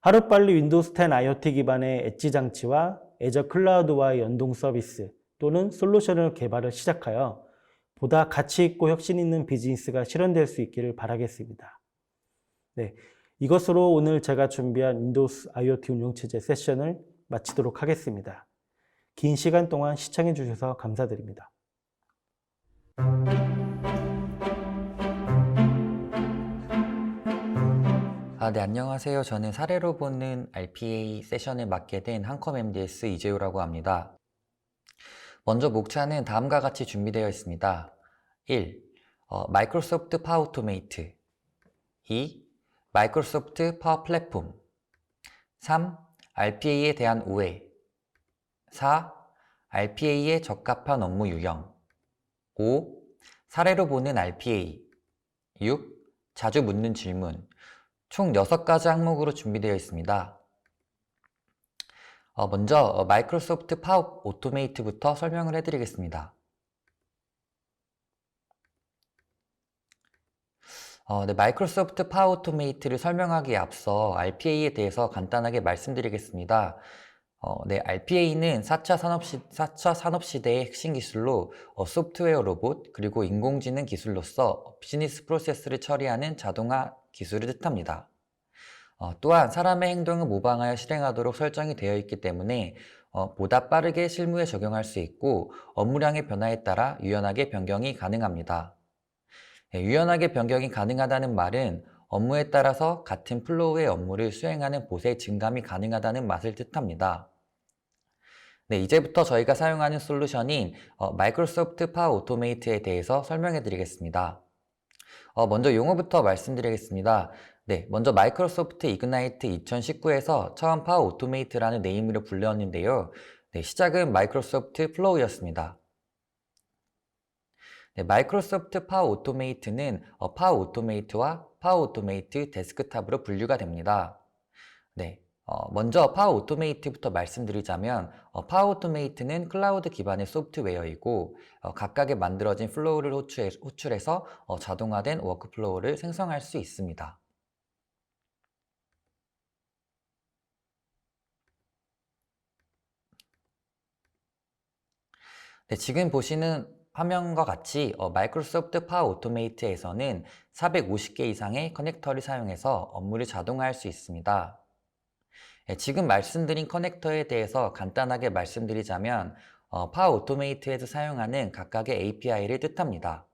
하루빨리 윈도우즈 10 IoT 기반의 엣지 장치와 애저 클라우드와의 연동 서비스 또는 솔루션을 개발을 시작하여 보다 가치 있고 혁신 있는 비즈니스가 실현될 수 있기를 바라겠습니다. 네, 이것으로 오늘 제가 준비한 윈도우스 IoT 운영체제 세션을 마치도록 하겠습니다. 긴 시간 동안 시청해 주셔서 감사드립니다. 네, 안녕하세요. 저는 사례로 보는 RPA 세션을 맡게 된 한컴 MDS 이재우라고 합니다. 먼저 목차는 다음과 같이 준비되어 있습니다. 1. 마이크로소프트 파워 오토메이트. 2. 마이크로소프트 파워 플랫폼. 3. RPA에 대한 오해. 4. RPA에 적합한 업무 유형. 5. 사례로 보는 RPA. 6. 자주 묻는 질문. 총 6가지 항목으로 준비되어 있습니다. 먼저 마이크로소프트 파워 오토메이트부터 설명을 해드리겠습니다. 네, 마이크로소프트 파워 오토메이트를 설명하기에 앞서 RPA에 대해서 간단하게 말씀드리겠습니다. 네, RPA는 4차 산업시대의 핵심 기술로 소프트웨어 로봇 그리고 인공지능 기술로서 비즈니스 프로세스를 처리하는 자동화 기술을 뜻합니다. 또한 사람의 행동을 모방하여 실행하도록 설정이 되어 있기 때문에 보다 빠르게 실무에 적용할 수 있고 업무량의 변화에 따라 유연하게 변경이 가능합니다. 유연하게 변경이 가능하다는 말은 업무에 따라서 같은 플로우의 업무를 수행하는 보세 증감이 가능하다는 맛을 뜻합니다. 네, 이제부터 저희가 사용하는 솔루션인 마이크로소프트 파워 오토메이트에 대해서 설명해 드리겠습니다. 먼저 용어부터 말씀드리겠습니다. 네, 먼저 마이크로소프트 이그나이트 2019에서 처음 파워 오토메이트라는 네이밍으로 불렸는데요. 네, 시작은 마이크로소프트 플로우였습니다. 네, 마이크로소프트 파워 오토메이트는 파워 오토메이트와 파워 오토메이트 데스크탑으로 분류가 됩니다. 네, 먼저 파워 오토메이트부터 말씀드리자면 파워 오토메이트는 클라우드 기반의 소프트웨어이고 각각의 만들어진 플로우를 호출해서 자동화된 워크플로우를 생성할 수 있습니다. 네, 지금 보시는 화면과 같이 마이크로소프트 파워 오토메이트에서는 450개 이상의 커넥터를 사용해서 업무를 자동화할 수 있습니다. 지금 말씀드린 커넥터에 대해서 간단하게 말씀드리자면 파워 오토메이트에서 사용하는 각각의 API를 뜻합니다.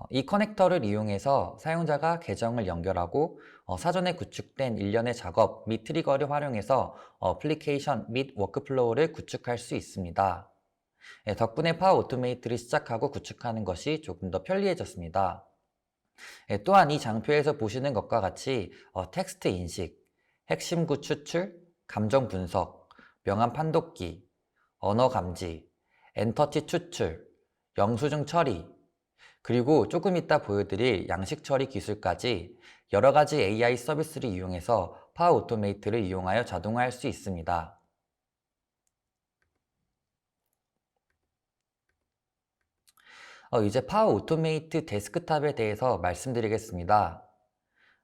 이 커넥터를 이용해서 사용자가 계정을 연결하고 사전에 구축된 일련의 작업 및 트리거를 활용해서 어플리케이션 및 워크플로우를 구축할 수 있습니다. 덕분에 파워 오토메이트를 시작하고 구축하는 것이 조금 더 편리해졌습니다. 또한 이 장표에서 보시는 것과 같이 텍스트 인식, 핵심 구 추출, 감정 분석, 명암 판독기, 언어 감지, 엔터티 추출, 영수증 처리, 그리고 조금 이따 보여드릴 양식 처리 기술까지 여러 가지 AI 서비스를 이용해서 파워 오토메이트를 이용하여 자동화할 수 있습니다. 이제 파워 오토메이트 데스크탑에 대해서 말씀드리겠습니다.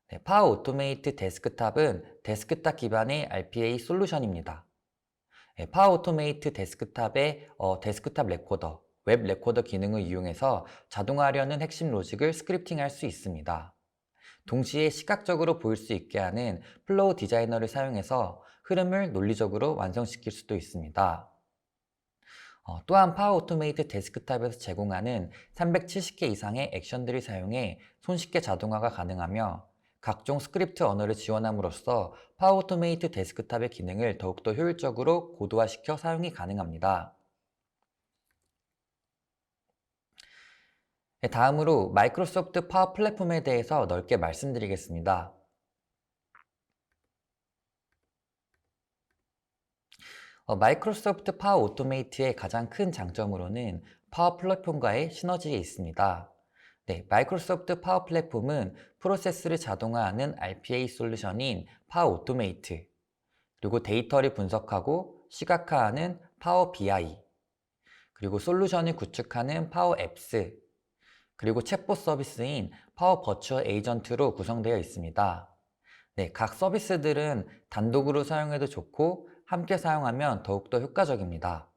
네, 파워 오토메이트 데스크탑은 데스크탑 기반의 RPA 솔루션입니다. 네, 파워 오토메이트 데스크탑의 데스크탑 레코더, 웹 레코더 기능을 이용해서 자동화하려는 핵심 로직을 스크립팅할 수 있습니다. 동시에 시각적으로 보일 수 있게 하는 플로우 디자이너를 사용해서 흐름을 논리적으로 완성시킬 수도 있습니다. 또한 파워 오토메이트 데스크탑에서 제공하는 370개 이상의 액션들을 사용해 손쉽게 자동화가 가능하며 각종 스크립트 언어를 지원함으로써 파워 오토메이트 데스크탑의 기능을 더욱더 효율적으로 고도화시켜 사용이 가능합니다. 다음으로 마이크로소프트 파워 플랫폼에 대해서 넓게 말씀드리겠습니다. 마이크로소프트 파워 오토메이트의 가장 큰 장점으로는 파워 플랫폼과의 시너지에 있습니다. 네, 마이크로소프트 파워 플랫폼은 프로세스를 자동화하는 RPA 솔루션인 파워 오토메이트, 그리고 데이터를 분석하고 시각화하는 파워 BI, 그리고 솔루션을 구축하는 파워 앱스, 그리고 챗봇 서비스인 파워 버추얼 에이전트로 구성되어 있습니다. 네, 각 서비스들은 단독으로 사용해도 좋고 함께 사용하면 더욱더 효과적입니다.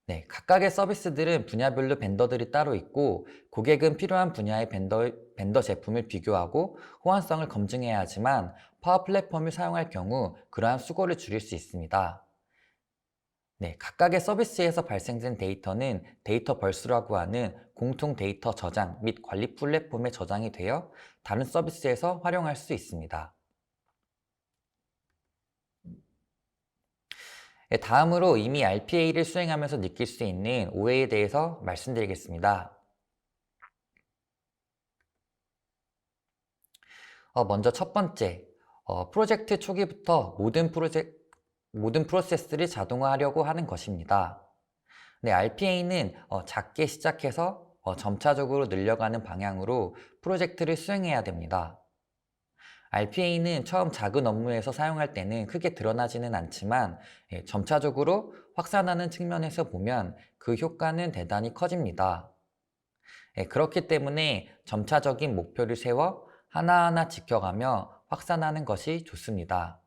네, 각각의 서비스들은 분야별로 벤더들이 따로 있고 고객은 필요한 분야의 벤더 제품을 비교하고 호환성을 검증해야 하지만 파워 플랫폼을 사용할 경우 그러한 수고를 줄일 수 있습니다. 네, 각각의 서비스에서 발생된 데이터는 데이터 벌스라고 하는 공통 데이터 저장 및 관리 플랫폼에 저장이 되어 다른 서비스에서 활용할 수 있습니다. 네, 다음으로 이미 RPA를 수행하면서 느낄 수 있는 오해에 대해서 말씀드리겠습니다. 먼저 첫 번째, 프로젝트 초기부터 모든 프로세스를 자동화하려고 하는 것입니다. 네, RPA는 작게 시작해서 점차적으로 늘려가는 방향으로 프로젝트를 수행해야 됩니다. RPA는 처음 작은 업무에서 사용할 때는 크게 드러나지는 않지만 점차적으로 확산하는 측면에서 보면 그 효과는 대단히 커집니다. 그렇기 때문에 점차적인 목표를 세워 하나하나 지켜가며 확산하는 것이 좋습니다.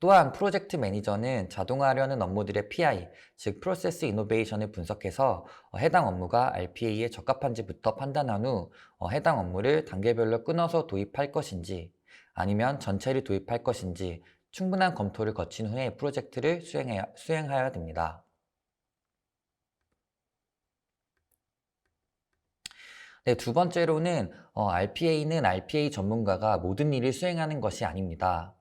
또한 프로젝트 매니저는 자동화하려는 업무들의 PI, 즉 프로세스 이노베이션을 분석해서 해당 업무가 RPA에 적합한지부터 판단한 후 해당 업무를 단계별로 끊어서 도입할 것인지 아니면 전체를 도입할 것인지 충분한 검토를 거친 후에 프로젝트를 수행하여야 됩니다. 네, 두 번째로는 RPA는 RPA 전문가가 모든 일을 수행하는 것이 아닙니다.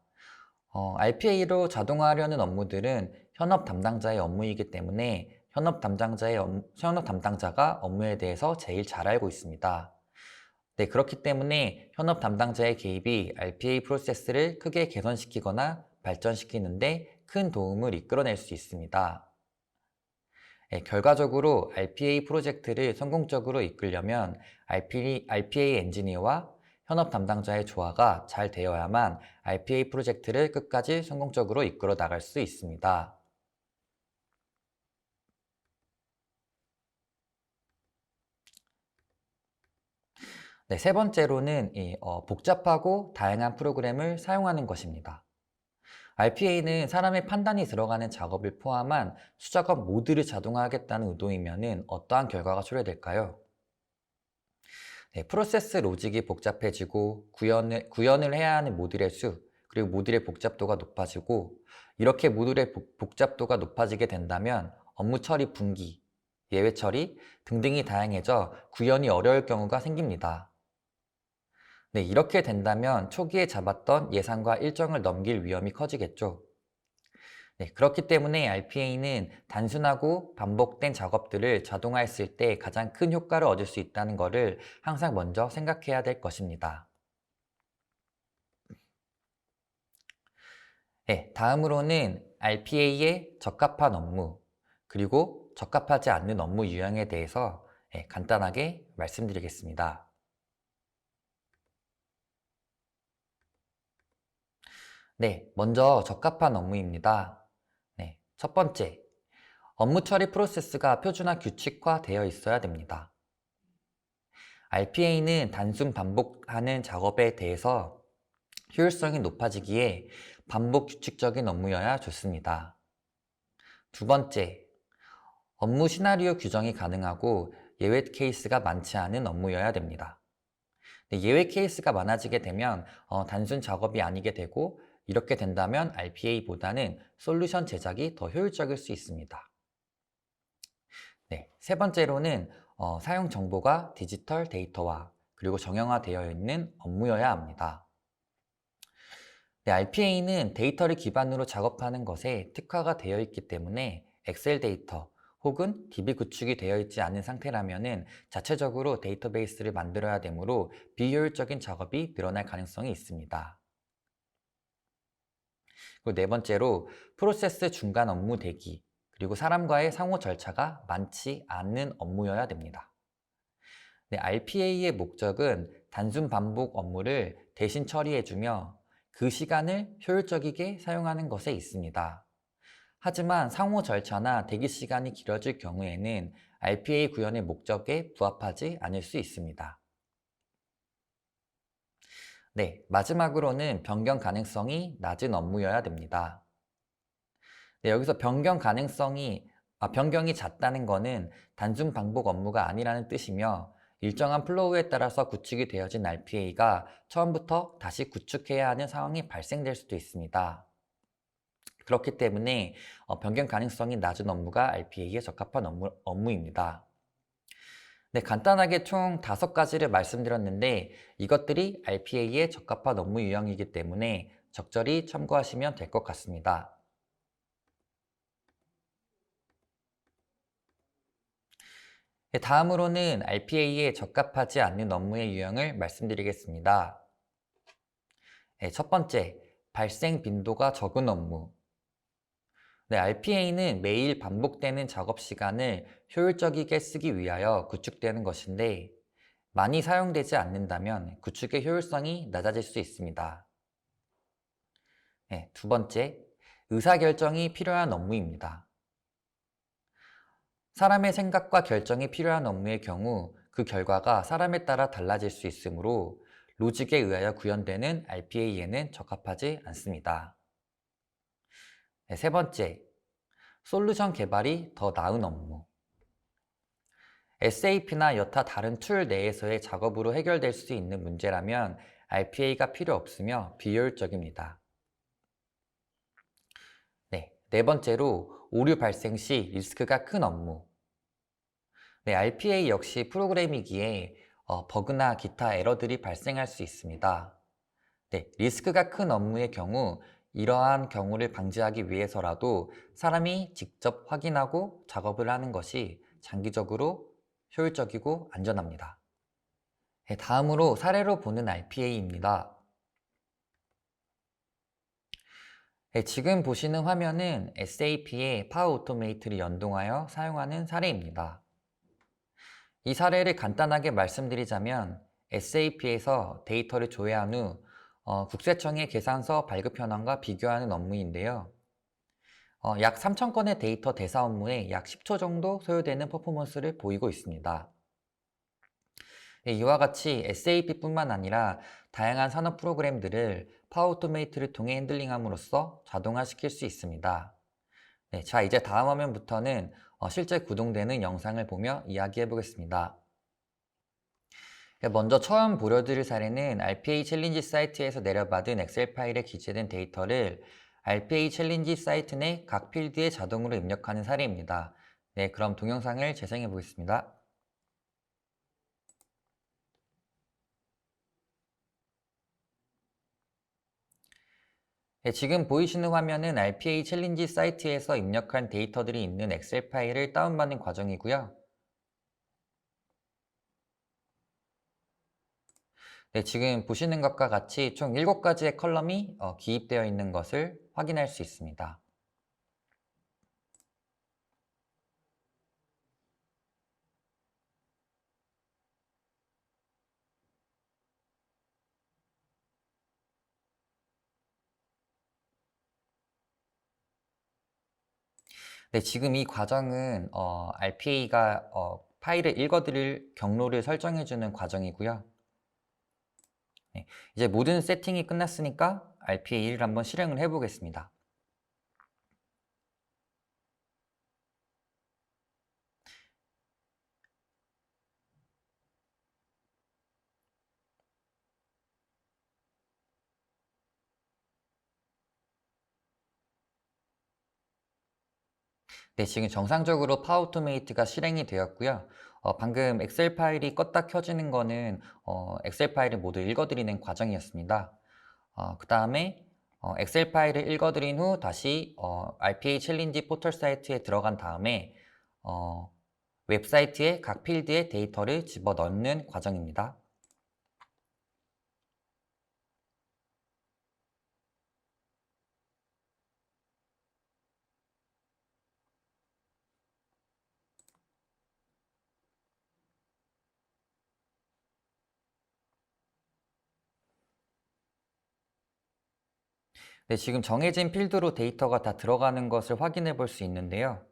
RPA로 자동화하려는 업무들은 현업 담당자의 업무이기 때문에 현업 담당자가 업무에 대해서 제일 잘 알고 있습니다. 네, 그렇기 때문에 현업 담당자의 개입이 RPA 프로세스를 크게 개선시키거나 발전시키는데 큰 도움을 이끌어낼 수 있습니다. 결과적으로 RPA 프로젝트를 성공적으로 이끌려면 RPA 엔지니어와 현업 담당자의 조화가 잘 되어야만 RPA 프로젝트를 끝까지 성공적으로 이끌어 나갈 수 있습니다. 네, 세 번째로는 복잡하고 다양한 프로그램을 사용하는 것입니다. RPA는 사람의 판단이 들어가는 작업을 포함한 수작업 모두를 자동화하겠다는 의도이면 어떠한 결과가 초래될까요? 네, 프로세스 로직이 복잡해지고 구현을 해야 하는 모듈의 수, 그리고 모듈의 복잡도가 높아지고 이렇게 모듈의 복잡도가 높아지게 된다면 업무 처리 분기, 예외 처리 등등이 다양해져 구현이 어려울 경우가 생깁니다. 네, 이렇게 된다면 초기에 잡았던 예상과 일정을 넘길 위험이 커지겠죠. 네, 그렇기 때문에 RPA는 단순하고 반복된 작업들을 자동화했을 때 가장 큰 효과를 얻을 수 있다는 것을 항상 먼저 생각해야 될 것입니다. 네, 다음으로는 RPA에 적합한 업무, 그리고 적합하지 않는 업무 유형에 대해서 간단하게 말씀드리겠습니다. 네, 먼저 적합한 업무입니다. 네, 첫 번째, 업무 처리 프로세스가 표준화 규칙화되어 있어야 됩니다. RPA는 단순 반복하는 작업에 대해서 효율성이 높아지기에 반복 규칙적인 업무여야 좋습니다. 두 번째, 업무 시나리오 규정이 가능하고 예외 케이스가 많지 않은 업무여야 됩니다. 예외 케이스가 많아지게 되면 단순 작업이 아니게 되고 이렇게 된다면 RPA보다는 솔루션 제작이 더 효율적일 수 있습니다. 네, 세 번째로는 사용 정보가 디지털 데이터화 그리고 정형화되어 있는 업무여야 합니다. 네, RPA는 데이터를 기반으로 작업하는 것에 특화가 되어 있기 때문에 엑셀 데이터 혹은 DB 구축이 되어 있지 않은 상태라면 자체적으로 데이터베이스를 만들어야 되므로 비효율적인 작업이 늘어날 가능성이 있습니다. 그리고 네 번째로 프로세스 중간 업무 대기 그리고 사람과의 상호 절차가 많지 않은 업무여야 됩니다. 네, RPA의 목적은 단순 반복 업무를 대신 처리해주며 그 시간을 효율적이게 사용하는 것에 있습니다. 하지만 상호 절차나 대기 시간이 길어질 경우에는 RPA 구현의 목적에 부합하지 않을 수 있습니다. 네, 마지막으로는 변경 가능성이 낮은 업무여야 됩니다. 네, 여기서 변경이 잦다는 것은 단순 반복 업무가 아니라는 뜻이며 일정한 플로우에 따라서 구축이 되어진 RPA가 처음부터 다시 구축해야 하는 상황이 발생될 수도 있습니다. 그렇기 때문에 변경 가능성이 낮은 업무가 RPA에 적합한 업무입니다. 네, 간단하게 총 5가지를 말씀드렸는데 이것들이 RPA에 적합한 업무 유형이기 때문에 적절히 참고하시면 될 것 같습니다. 네, 다음으로는 RPA에 적합하지 않는 업무의 유형을 말씀드리겠습니다. 네, 첫 번째, 발생 빈도가 적은 업무. 네, RPA는 매일 반복되는 작업 시간을 효율적이게 쓰기 위하여 구축되는 것인데, 많이 사용되지 않는다면 구축의 효율성이 낮아질 수 있습니다. 네, 두 번째, 의사결정이 필요한 업무입니다. 사람의 생각과 결정이 필요한 업무의 경우 그 결과가 사람에 따라 달라질 수 있으므로 로직에 의하여 구현되는 RPA에는 적합하지 않습니다. 네, 세 번째, 솔루션 개발이 더 나은 업무. SAP나 여타 다른 툴 내에서의 작업으로 해결될 수 있는 문제라면 RPA가 필요 없으며 비효율적입니다. 네 번째로, 오류 발생 시 리스크가 큰 업무. 네, RPA 역시 프로그램이기에 버그나 기타 에러들이 발생할 수 있습니다. 네, 리스크가 큰 업무의 경우 이러한 경우를 방지하기 위해서라도 사람이 직접 확인하고 작업을 하는 것이 장기적으로 효율적이고 안전합니다. 네, 다음으로 사례로 보는 RPA입니다. 네, 지금 보시는 화면은 SAP의 파워 오토메이트를 연동하여 사용하는 사례입니다. 이 사례를 간단하게 말씀드리자면 SAP에서 데이터를 조회한 후 국세청의 계산서 발급 현황과 비교하는 업무인데요. 약 3,000건의 데이터 대사 업무에 약 10초 정도 소요되는 퍼포먼스를 보이고 있습니다. 이와 같이 SAP뿐만 아니라 다양한 산업 프로그램들을 파워 오토메이트를 통해 핸들링함으로써 자동화시킬 수 있습니다. 네, 자, 이제 다음 화면부터는 실제 구동되는 영상을 보며 이야기해 보겠습니다. 먼저 처음 보여드릴 사례는 RPA 챌린지 사이트에서 내려받은 엑셀 파일에 기재된 데이터를 RPA 챌린지 사이트 내 각 필드에 자동으로 입력하는 사례입니다. 네, 그럼 동영상을 재생해 보겠습니다. 네, 지금 보이시는 화면은 RPA 챌린지 사이트에서 입력한 데이터들이 있는 엑셀 파일을 다운받는 과정이고요. 네, 지금 보시는 것과 같이 총 7가지의 컬럼이 기입되어 있는 것을 확인할 수 있습니다. 네, 지금 이 과정은 RPA가 파일을 읽어드릴 경로를 설정해주는 과정이고요. 네, 이제 모든 세팅이 끝났으니까 RPA를 한번 실행을 해보겠습니다. 네, 지금 정상적으로 파워토메이트가 실행이 되었고요. 방금 엑셀 파일이 껐다 켜지는 거는 엑셀 파일을 모두 읽어드리는 과정이었습니다. 그 다음에 엑셀 파일을 읽어드린 후 다시 RPA 챌린지 포털 사이트에 들어간 다음에 웹사이트에 각 필드에 데이터를 집어넣는 과정입니다. 네, 지금 정해진 필드로 데이터가 다 들어가는 것을 확인해 볼 수 있는데요.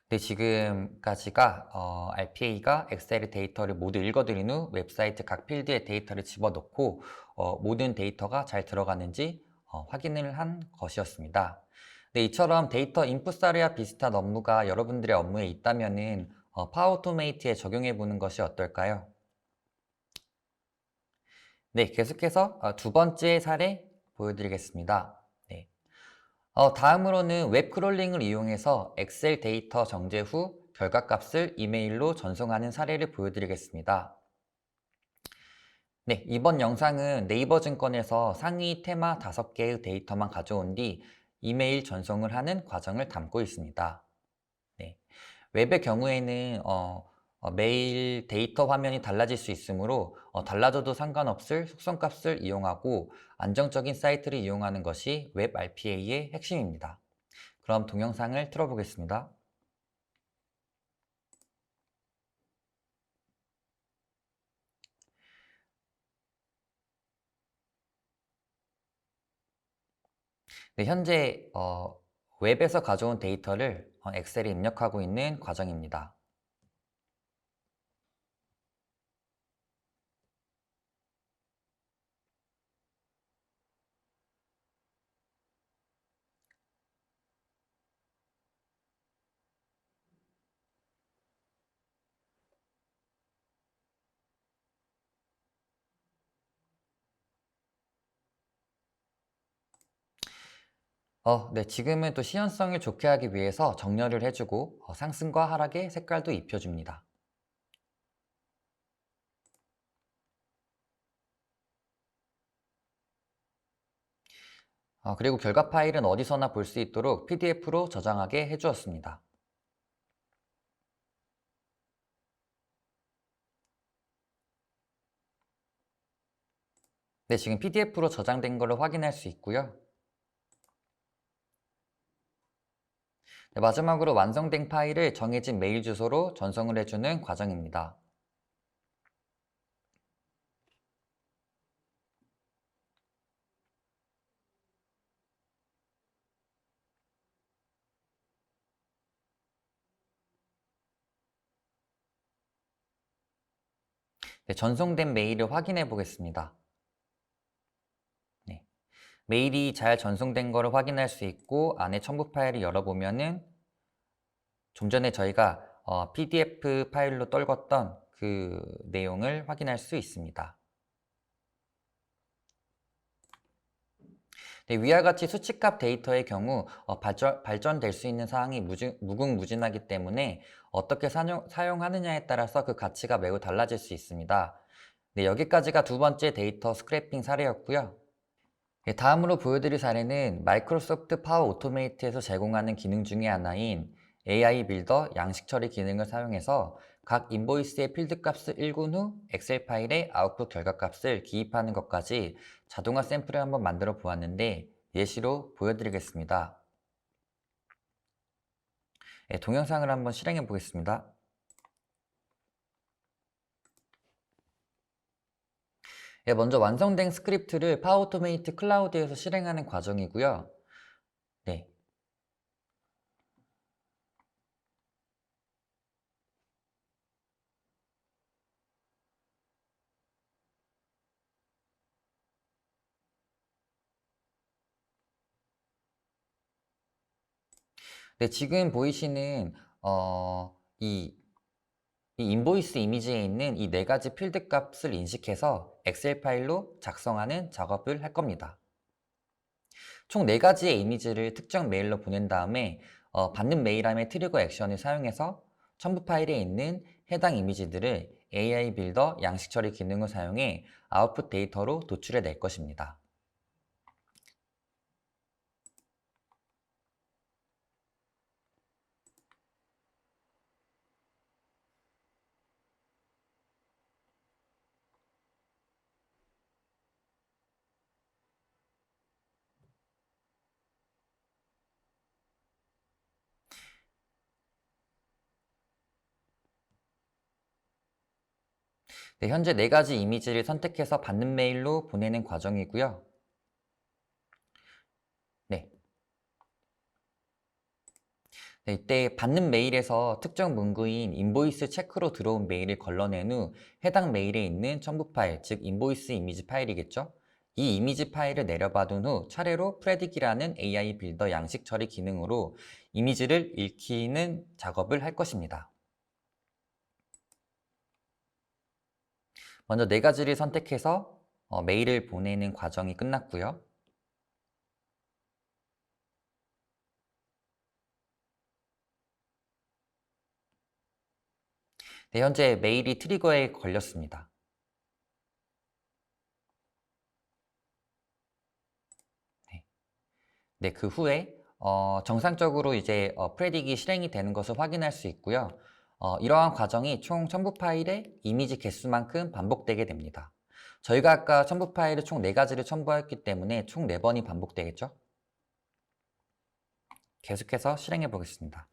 네, 지금까지가 RPA가 엑셀의 데이터를 모두 읽어드린 후 웹사이트 각 필드에 데이터를 집어넣고 모든 데이터가 잘 들어가는지 확인을 한 것이었습니다. 네, 이처럼 데이터 인풋 사례와 비슷한 업무가 여러분들의 업무에 있다면은 파워 오토메이트에 적용해 보는 것이 어떨까요? 네, 계속해서 두 번째 사례 보여드리겠습니다. 네. 다음으로는 웹 크롤링을 이용해서 엑셀 데이터 정제 후 결과값을 이메일로 전송하는 사례를 보여드리겠습니다. 네, 이번 영상은 네이버 증권에서 상위 테마 5개의 데이터만 가져온 뒤 이메일 전송을 하는 과정을 담고 있습니다. 네, 웹의 경우에는 매일 데이터 화면이 달라질 수 있으므로 달라져도 상관없을 속성값을 이용하고 안정적인 사이트를 이용하는 것이 웹 RPA의 핵심입니다. 그럼 동영상을 틀어보겠습니다. 네, 현재 웹에서 가져온 데이터를 엑셀에 입력하고 있는 과정입니다. 네, 지금은 또 시연성을 좋게 하기 위해서 정렬을 해주고 상승과 하락의 색깔도 입혀줍니다. 그리고 결과 파일은 어디서나 볼 수 있도록 PDF로 저장하게 해주었습니다. 네, 지금 PDF로 저장된 것을 확인할 수 있고요. 네, 마지막으로 완성된 파일을 정해진 메일 주소로 전송을 해주는 과정입니다. 네, 전송된 메일을 확인해 보겠습니다. 네, 메일이 잘 전송된 것을 확인할 수 있고 안에 첨부 파일을 열어보면은 좀 전에 저희가 PDF 파일로 떨궜던 그 내용을 확인할 수 있습니다. 네, 위와 같이 수치값 데이터의 경우 발전될 수 있는 사항이 무궁무진하기 때문에 어떻게 사용하느냐에 따라서 그 가치가 매우 달라질 수 있습니다. 네, 여기까지가 두 번째 데이터 스크래핑 사례였고요. 네, 다음으로 보여드릴 사례는 마이크로소프트 파워 오토메이트에서 제공하는 기능 중에 하나인 AI 빌더 양식 처리 기능을 사용해서 각 인보이스의 필드 값을 읽은 후 엑셀 파일에 아웃풋 결과 값을 기입하는 것까지 자동화 샘플을 한번 만들어 보았는데 예시로 보여드리겠습니다. 네, 동영상을 한번 실행해 보겠습니다. 네, 먼저 완성된 스크립트를 파워 오토메이트 클라우드에서 실행하는 과정이고요. 네, 네, 지금 보이시는 이 인보이스 이미지에 있는 이 4가지 필드 값을 인식해서 엑셀 파일로 작성하는 작업을 할 겁니다. 총 4가지의 이미지를 특정 메일로 보낸 다음에 받는 메일함의 트리거 액션을 사용해서 첨부 파일에 있는 해당 이미지들을 AI 빌더 양식 처리 기능을 사용해 아웃풋 데이터로 도출해 낼 것입니다. 네, 현재 4가지 이미지를 선택해서 받는 메일로 보내는 과정이고요. 네. 네, 이때 받는 메일에서 특정 문구인 인보이스 체크로 들어온 메일을 걸러낸 후 해당 메일에 있는 첨부 파일, 즉 인보이스 이미지 파일이겠죠? 이 이미지 파일을 내려받은 후 차례로 프레딕이라는 AI 빌더 양식 처리 기능으로 이미지를 읽히는 작업을 할 것입니다. 먼저 4가지를 선택해서 메일을 보내는 과정이 끝났고요. 네, 현재 메일이 트리거에 걸렸습니다. 네, 그 후에 정상적으로 이제 프레딕이 실행이 되는 것을 확인할 수 있고요. 이러한 과정이 총 첨부 파일의 이미지 개수만큼 반복되게 됩니다. 저희가 아까 첨부 파일을 총 4가지를 첨부했기 때문에 총 4번이 반복되겠죠? 계속해서 실행해 보겠습니다.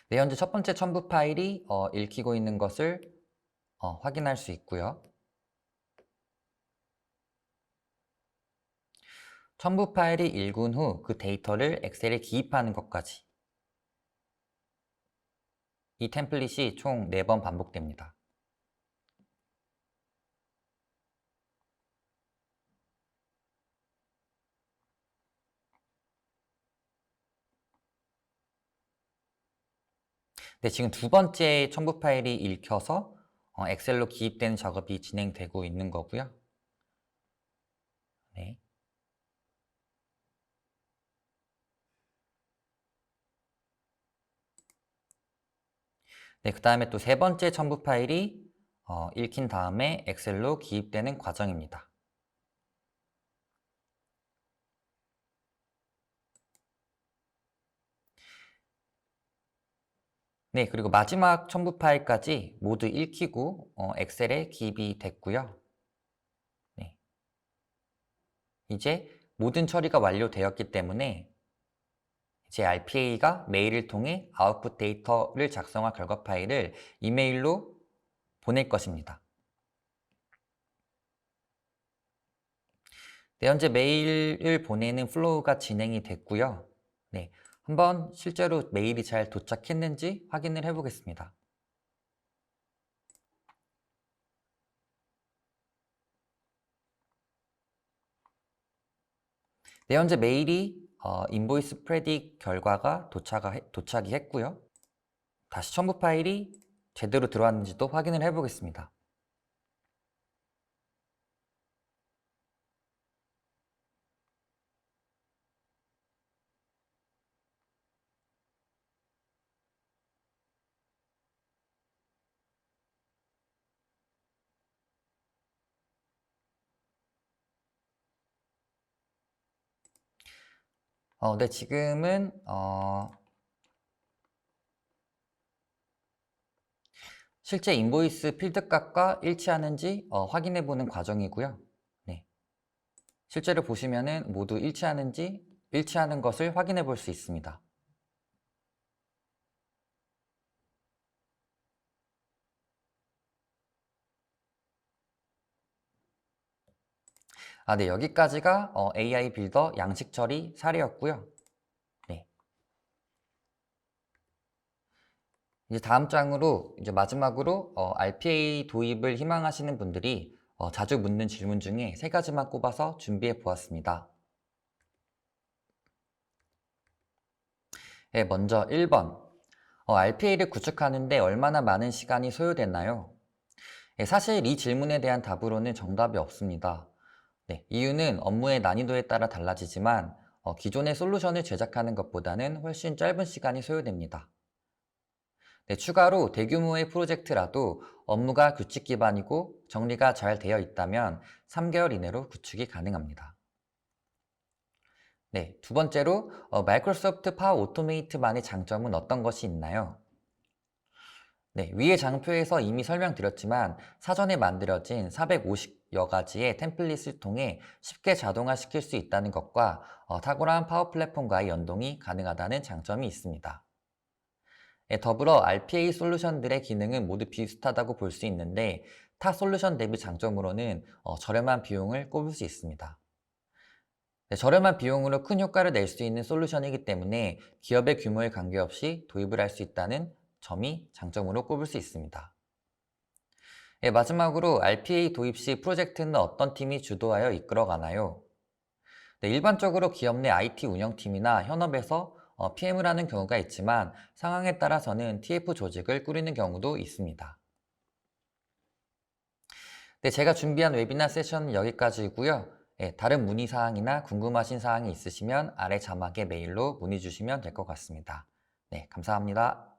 네, 현재 첫 번째 첨부 파일이 읽히고 있는 것을 확인할 수 있고요. 첨부 파일이 읽은 후 그 데이터를 엑셀에 기입하는 것까지 이 템플릿이 총 4번 반복됩니다. 네, 지금 두 번째 첨부 파일이 읽혀서 엑셀로 기입되는 작업이 진행되고 있는 거고요. 네. 네, 그 다음에 또 세 번째 첨부 파일이 읽힌 다음에 엑셀로 기입되는 과정입니다. 네, 그리고 마지막 첨부 파일까지 모두 읽히고 엑셀에 기입이 됐고요. 네. 이제 모든 처리가 완료되었기 때문에 이제 RPA가 메일을 통해 아웃풋 데이터를 작성한 결과 파일을 이메일로 보낼 것입니다. 네, 현재 메일을 보내는 플로우가 진행이 됐고요. 네, 한번 실제로 메일이 잘 도착했는지 확인을 해보겠습니다. 네, 현재 메일이 인보이스 프레딕 결과가 도착이 했고요. 다시 첨부 파일이 제대로 들어왔는지도 확인을 해보겠습니다. 네, 지금은 실제 인보이스 필드값과 일치하는지 확인해 보는 과정이고요. 네. 실제로 보시면은 모두 일치하는 것을 확인해 볼 수 있습니다. 네, 여기까지가 AI 빌더 양식 처리 사례였고요. 네. 이제 다음 장으로 이제 마지막으로 RPA 도입을 희망하시는 분들이 자주 묻는 질문 중에 3가지만 꼽아서 준비해 보았습니다. 네, 먼저 1번. RPA를 구축하는데 얼마나 많은 시간이 소요됐나요? 네, 사실 이 질문에 대한 답으로는 정답이 없습니다. 네, 이유는 업무의 난이도에 따라 달라지지만 기존의 솔루션을 제작하는 것보다는 훨씬 짧은 시간이 소요됩니다. 네, 추가로 대규모의 프로젝트라도 업무가 규칙 기반이고 정리가 잘 되어 있다면 3개월 이내로 구축이 가능합니다. 네, 두 번째로 마이크로소프트 파워 오토메이트만의 장점은 어떤 것이 있나요? 네, 위의 장표에서 이미 설명드렸지만 사전에 만들어진 450여 가지의 템플릿을 통해 쉽게 자동화시킬 수 있다는 것과 탁월한 파워 플랫폼과의 연동이 가능하다는 장점이 있습니다. 네, 더불어 RPA 솔루션들의 기능은 모두 비슷하다고 볼 수 있는데 타 솔루션 대비 장점으로는 저렴한 비용을 꼽을 수 있습니다. 네, 저렴한 비용으로 큰 효과를 낼 수 있는 솔루션이기 때문에 기업의 규모에 관계없이 도입을 할 수 있다는 점이 장점으로 꼽을 수 있습니다. 네, 마지막으로 RPA 도입 시 프로젝트는 어떤 팀이 주도하여 이끌어가나요? 네, 일반적으로 기업 내 IT 운영팀이나 현업에서 PM을 하는 경우가 있지만 상황에 따라서는 TF 조직을 꾸리는 경우도 있습니다. 네, 제가 준비한 웨비나 세션은 여기까지이고요. 다른 문의 사항이나 궁금하신 사항이 있으시면 아래 자막에 메일로 문의 주시면 될 것 같습니다. 네, 감사합니다.